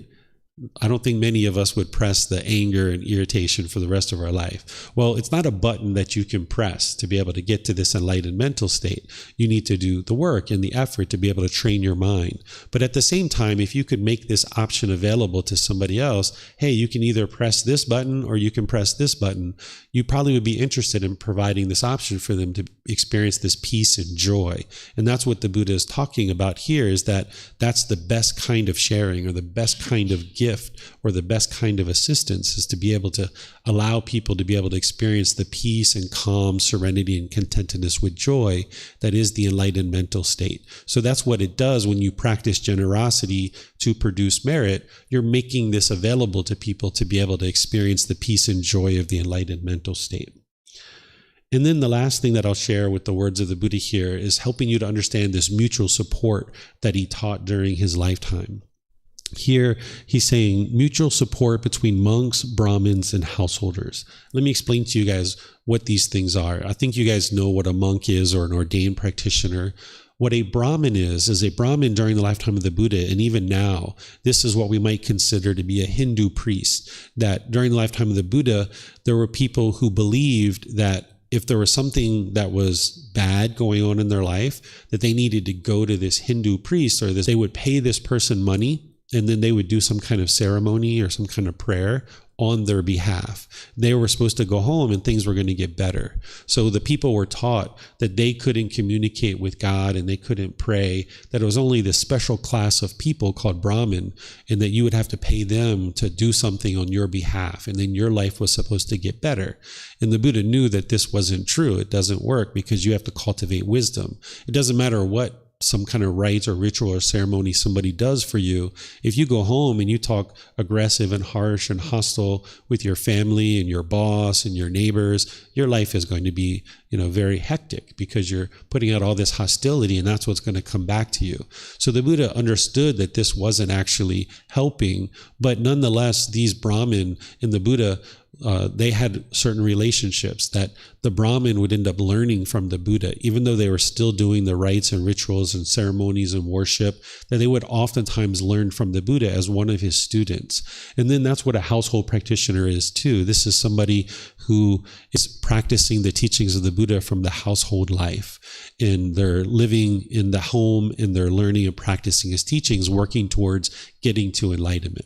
I don't think many of us would press the anger and irritation for the rest of our life. Well, it's not a button that you can press to be able to get to this enlightened mental state. You need to do the work and the effort to be able to train your mind. But at the same time, if you could make this option available to somebody else, hey, you can either press this button or you can press this button, you probably would be interested in providing this option for them to experience this peace and joy. And that's what the Buddha is talking about here, is that that's the best kind of sharing, or the best kind of gift, or the best kind of assistance, is to be able to allow people to be able to experience the peace and calm, serenity and contentedness with joy that is the enlightened mental state. So that's what it does when you practice generosity to produce merit. You're making this available to people to be able to experience the peace and joy of the enlightened mental state. And then the last thing that I'll share with the words of the Buddha here is helping you to understand this mutual support that he taught during his lifetime. Here, he's saying mutual support between monks, Brahmins, and householders. Let me explain to you guys what these things are. I think you guys know what a monk is, or an ordained practitioner. What a Brahmin is a Brahmin during the lifetime of the Buddha, and even now, this is what we might consider to be a Hindu priest. That during the lifetime of the Buddha, there were people who believed that if there was something that was bad going on in their life, that they needed to go to this Hindu priest, or they would pay this person money, and then they would do some kind of ceremony or some kind of prayer on their behalf. They were supposed to go home and things were going to get better. So the people were taught that they couldn't communicate with God and they couldn't pray, that it was only this special class of people called Brahmin, and that you would have to pay them to do something on your behalf, and then your life was supposed to get better. And the Buddha knew that this wasn't true. It doesn't work, because you have to cultivate wisdom. It doesn't matter what some kind of rite or ritual or ceremony somebody does for you. If you go home and you talk aggressive and harsh and hostile with your family and your boss and your neighbors, your life is going to be, very hectic, because you're putting out all this hostility, and that's what's going to come back to you. So the Buddha understood that this wasn't actually helping, but nonetheless, these Brahmin and the Buddha, they had certain relationships that the Brahmin would end up learning from the Buddha, even though they were still doing the rites and rituals and ceremonies and worship, that they would oftentimes learn from the Buddha as one of his students. And then that's what a household practitioner is too. This is somebody who is practicing the teachings of the Buddha from the household life, and they're living in the home, and they're learning and practicing his teachings, working towards getting to enlightenment.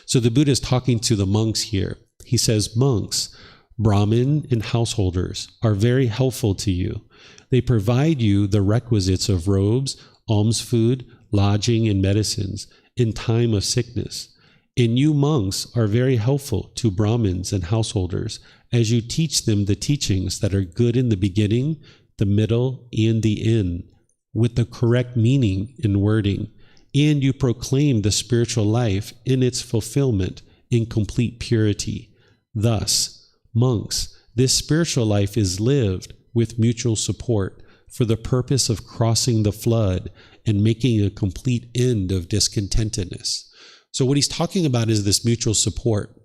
So the Buddha is talking to the monks here. He says, monks, Brahmin, and householders are very helpful to you. They provide you the requisites of robes, alms food, lodging, and medicines in time of sickness. And you monks are very helpful to Brahmins and householders as you teach them the teachings that are good in the beginning, the middle, and the end, with the correct meaning and wording. And you proclaim the spiritual life in its fulfillment in complete purity. Thus, monks, this spiritual life is lived with mutual support for the purpose of crossing the flood and making a complete end of discontentedness. So what he's talking about is this mutual support,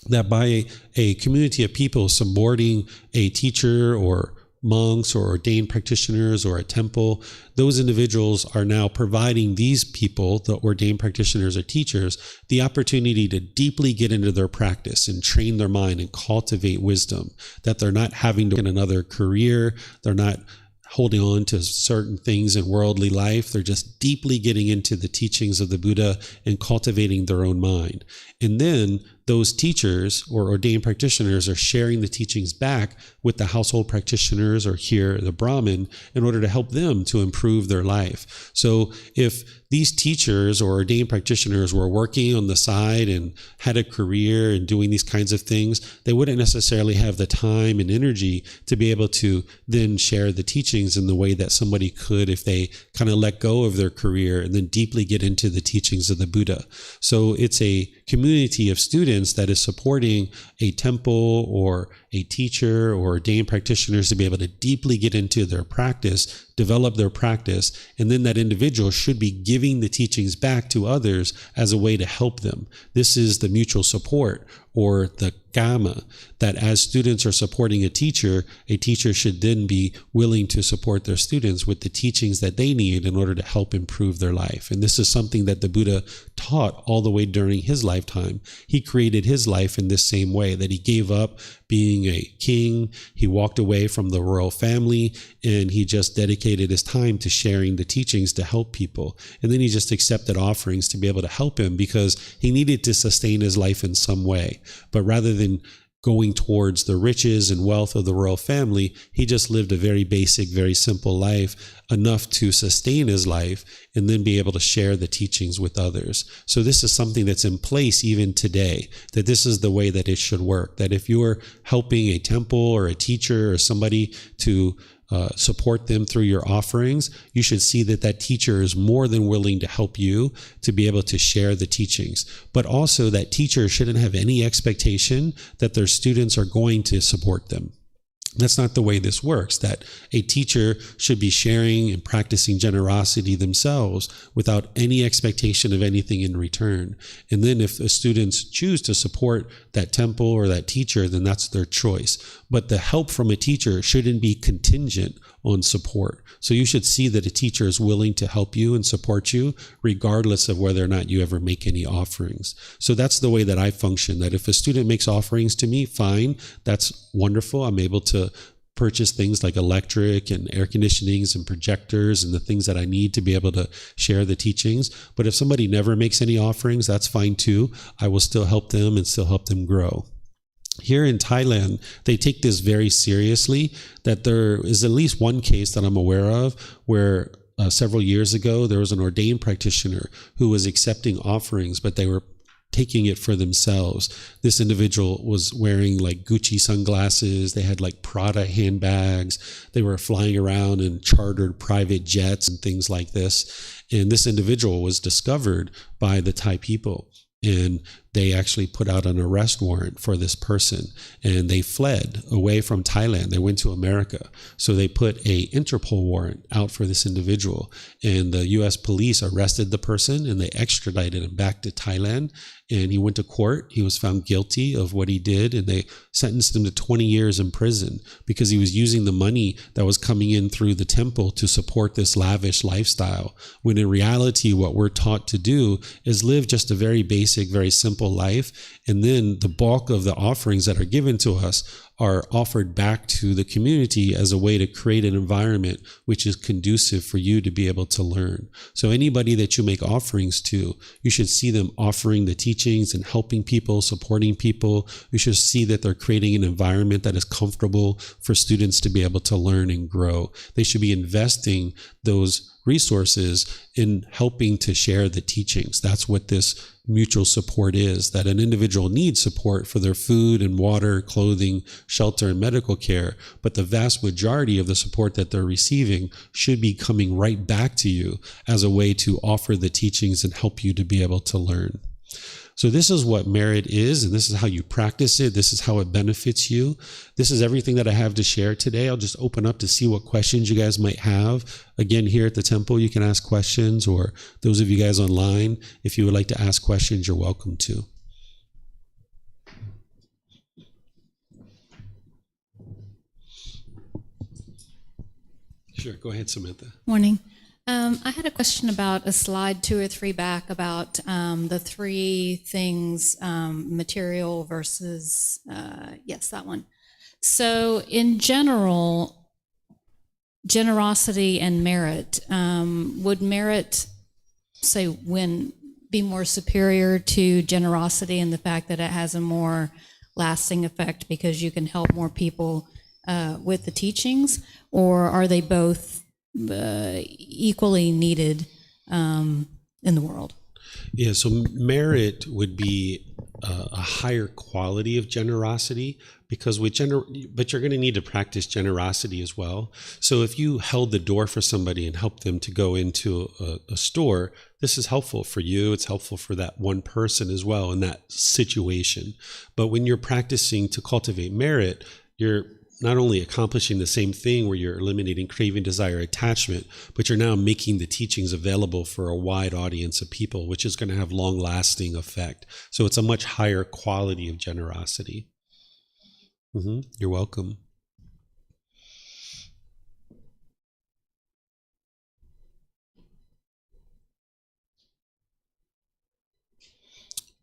that by a community of people supporting a teacher or monks or ordained practitioners or a temple, those individuals are now providing these people, the ordained practitioners or teachers, the opportunity to deeply get into their practice and train their mind and cultivate wisdom, that they're not having to get another career, they're not holding on to certain things in worldly life. They're just deeply getting into the teachings of the Buddha and cultivating their own mind. And then those teachers or ordained practitioners are sharing the teachings back with the household practitioners or here, the Brahmin, in order to help them to improve their life. So if these teachers or ordained practitioners were working on the side and had a career and doing these kinds of things, they wouldn't necessarily have the time and energy to be able to then share the teachings in the way that somebody could if they kind of let go of their career and then deeply get into the teachings of the Buddha. So it's a community of students that is supporting a temple or a teacher or ordained practitioners to be able to deeply get into their practice, develop their practice, and then that individual should be giving the teachings back to others as a way to help them. This is the mutual support, or the Kamma, that as students are supporting a teacher should then be willing to support their students with the teachings that they need in order to help improve their life. And this is something that the Buddha taught all the way during his lifetime. He created his life in this same way, that he gave up being a king, he walked away from the royal family, and he just dedicated his time to sharing the teachings to help people. And then he just accepted offerings to be able to help him because he needed to sustain his life in some way. But rather than going towards the riches and wealth of the royal family, he just lived a very basic, very simple life, enough to sustain his life and then be able to share the teachings with others. So this is something that's in place even today, that this is the way that it should work, that if you're helping a temple or a teacher or somebody to support them through your offerings, you should see that that teacher is more than willing to help you to be able to share the teachings. But also that teacher shouldn't have any expectation that their students are going to support them. That's not the way this works, that a teacher should be sharing and practicing generosity themselves without any expectation of anything in return. And then if the students choose to support that temple or that teacher, then that's their choice. But the help from a teacher shouldn't be contingent on support. So you should see that a teacher is willing to help you and support you regardless of whether or not you ever make any offerings. So that's the way that I function, that if a student makes offerings to me, fine, that's wonderful. I'm able to purchase things like electric and air conditionings and projectors and the things that I need to be able to share the teachings. But if somebody never makes any offerings, that's fine too. I will still help them and still help them grow. Here in Thailand, they take this very seriously, that there is at least one case that I'm aware of where several years ago, there was an ordained practitioner who was accepting offerings, but they were taking it for themselves. This individual was wearing like Gucci sunglasses. They had like Prada handbags. They were flying around in chartered private jets and things like this. And this individual was discovered by the Thai people. And they actually put out an arrest warrant for this person, and they fled away from Thailand. They went to America. So they put a Interpol warrant out for this individual, and the U.S. police arrested the person and they extradited him back to Thailand. And he went to court. He was found guilty of what he did, and they sentenced him to 20 years in prison because he was using the money that was coming in through the temple to support this lavish lifestyle, when in reality what we're taught to do is live just a very basic, very simple life. And then the bulk of the offerings that are given to us are offered back to the community as a way to create an environment which is conducive for you to be able to learn. So anybody that you make offerings to, you should see them offering the teachings and helping people, supporting people. You should see that they're creating an environment that is comfortable for students to be able to learn and grow. They should be investing those resources in helping to share the teachings. That's what this mutual support is, that an individual needs support for their food and water, clothing, shelter, and medical care, but the vast majority of the support that they're receiving should be coming right back to you as a way to offer the teachings and help you to be able to learn. So this is what merit is, and this is how you practice it. This is how it benefits you. This is everything that I have to share today. I'll just open up to see what questions you guys might have. Again, here at the temple, you can ask questions, or those of you guys online, if you would like to ask questions, you're welcome to. Sure, go ahead, Samantha. Morning. I had a question about a slide 2 or 3 back about the 3 things, material versus, yes, that one. So in general, generosity and merit, would merit, say, when be more superior to generosity in the fact that it has a more lasting effect because you can help more people with the teachings, or are they both equally needed in the world? Yeah, so merit would be a higher quality of generosity, because but you're going to need to practice generosity as well. So if you held the door for somebody and helped them to go into a store, this is helpful for you. It's helpful for that one person as well in that situation. But when you're practicing to cultivate merit, you're not only accomplishing the same thing where you're eliminating craving, desire, attachment, but you're now making the teachings available for a wide audience of people, which is going to have long-lasting effect. So it's a much higher quality of generosity. You're welcome.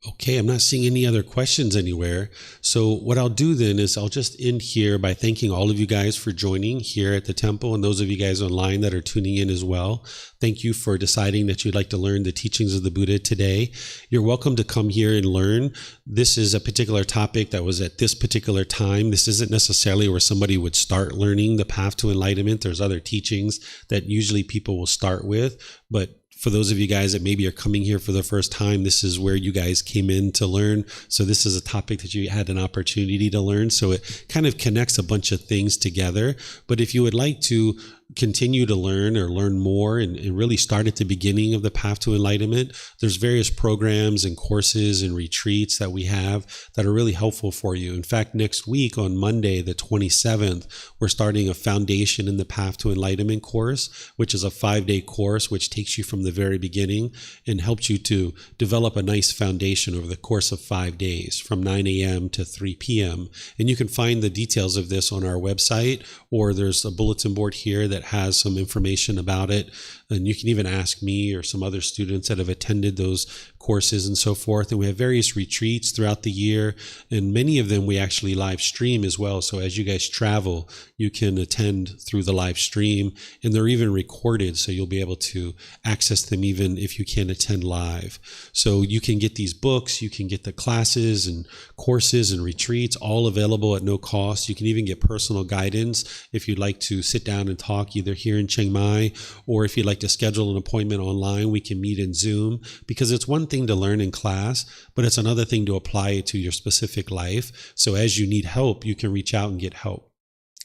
Okay, I'm not seeing any other questions anywhere. So what I'll do then is I'll just end here by thanking all of you guys for joining here at the temple, and those of you guys online that are tuning in as well. Thank you for deciding that you'd like to learn the teachings of the Buddha today. You're welcome to come here and learn. This is a particular topic that was at this particular time. This isn't necessarily where somebody would start learning the path to enlightenment. There's other teachings that usually people will start with, but for those of you guys that maybe are coming here for the first time, this is where you guys came in to learn. So this is a topic that you had an opportunity to learn. So it kind of connects a bunch of things together. But if you would like to continue to learn or learn more and really start at the beginning of the path to enlightenment, there's various programs and courses and retreats that we have that are really helpful for you. In fact, next week on Monday, the 27th, we're starting a Foundation in the Path to Enlightenment course, which is a 5-day course which takes you from the very beginning and helps you to develop a nice foundation over the course of 5 days from 9 a.m. to 3 p.m. And you can find the details of this on our website, or there's a bulletin board here that has some information about it. And you can even ask me or some other students that have attended those courses and so forth. And we have various retreats throughout the year, and many of them we actually live stream as well. So as you guys travel, you can attend through the live stream, and they're even recorded, so you'll be able to access them even if you can't attend live. So you can get these books, you can get the classes and courses and retreats all available at no cost. You can even get personal guidance if you'd like to sit down and talk either here in Chiang Mai, or if you'd like to schedule an appointment online, we can meet in Zoom, because it's one thing to learn in class, but it's another thing to apply it to your specific life. So as you need help, you can reach out and get help.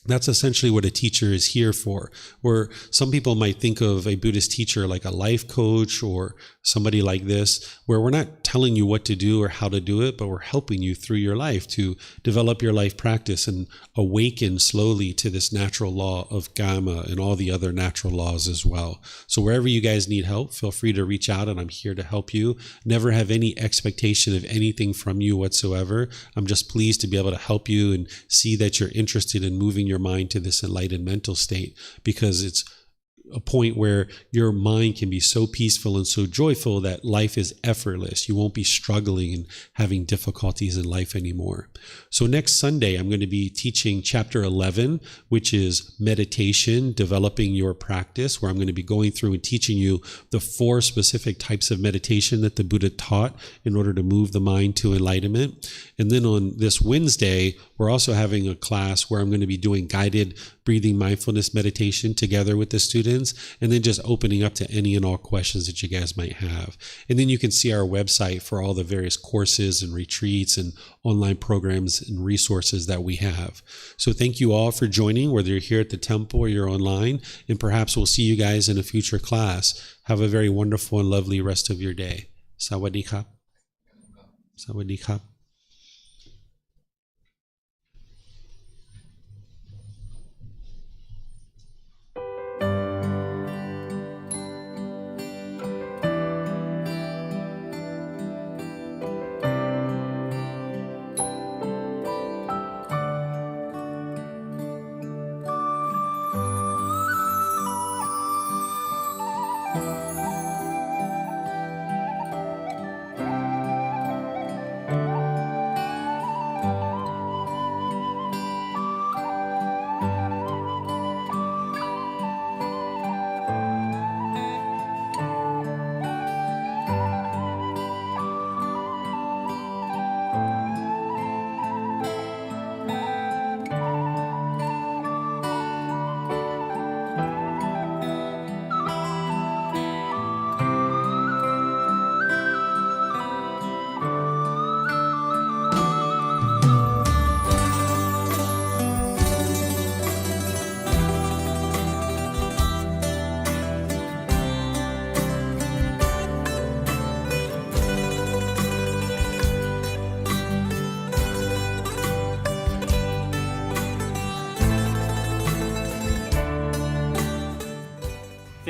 That's essentially what a teacher is here for. Where some people might think of a Buddhist teacher like a life coach or somebody like this, where we're not telling you what to do or how to do it, but we're helping you through your life to develop your life practice and awaken slowly to this natural law of Kamma and all the other natural laws as well. So wherever you guys need help, feel free to reach out, and I'm here to help you. Never have any expectation of anything from you whatsoever. I'm just pleased to be able to help you and see that you're interested in moving your mind to this enlightened mental state, because it's a point where your mind can be so peaceful and so joyful that life is effortless. You won't be struggling and having difficulties in life anymore. So next Sunday, I'm going to be teaching chapter 11, which is meditation, developing your practice, where I'm going to be going through and teaching you the 4 specific types of meditation that the Buddha taught in order to move the mind to enlightenment. And then on this Wednesday, we're also having a class where I'm going to be doing guided breathing mindfulness meditation together with the students, and then just opening up to any and all questions that you guys might have. And then you can see our website for all the various courses and retreats and online programs and resources that we have. So thank you all for joining, whether you're here at the temple or you're online, and perhaps we'll see you guys in a future class. Have a very wonderful and lovely rest of your day. Sawadee krap. Sawadee krap.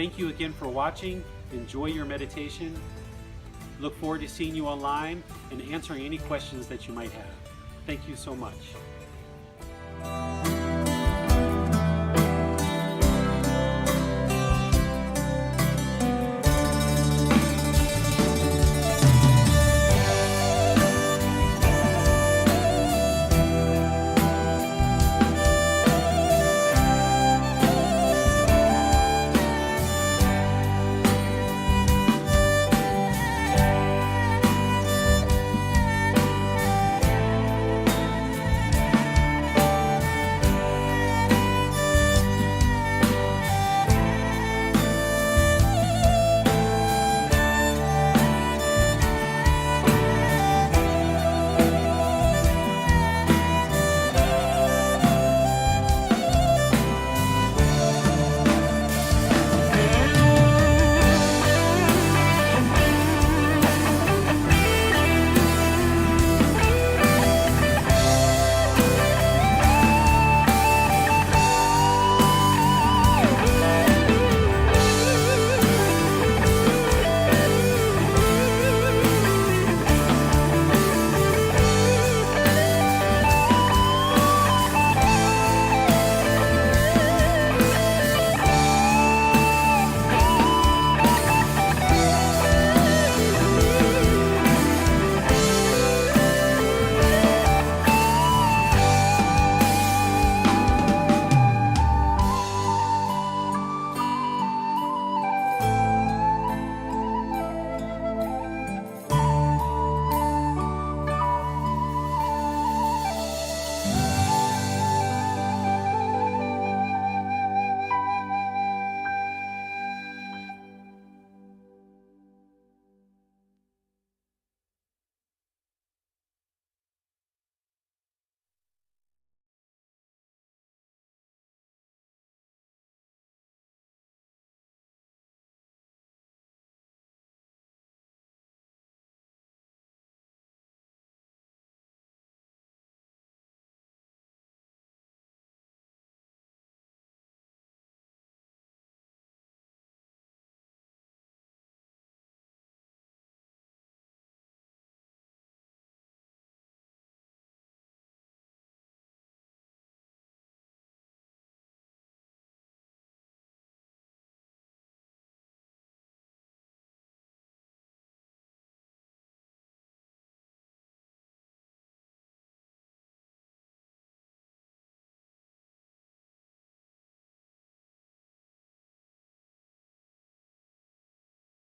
thank you again for watching. Enjoy your meditation. Look forward to seeing you online and answering any questions that you might have. Thank you so much.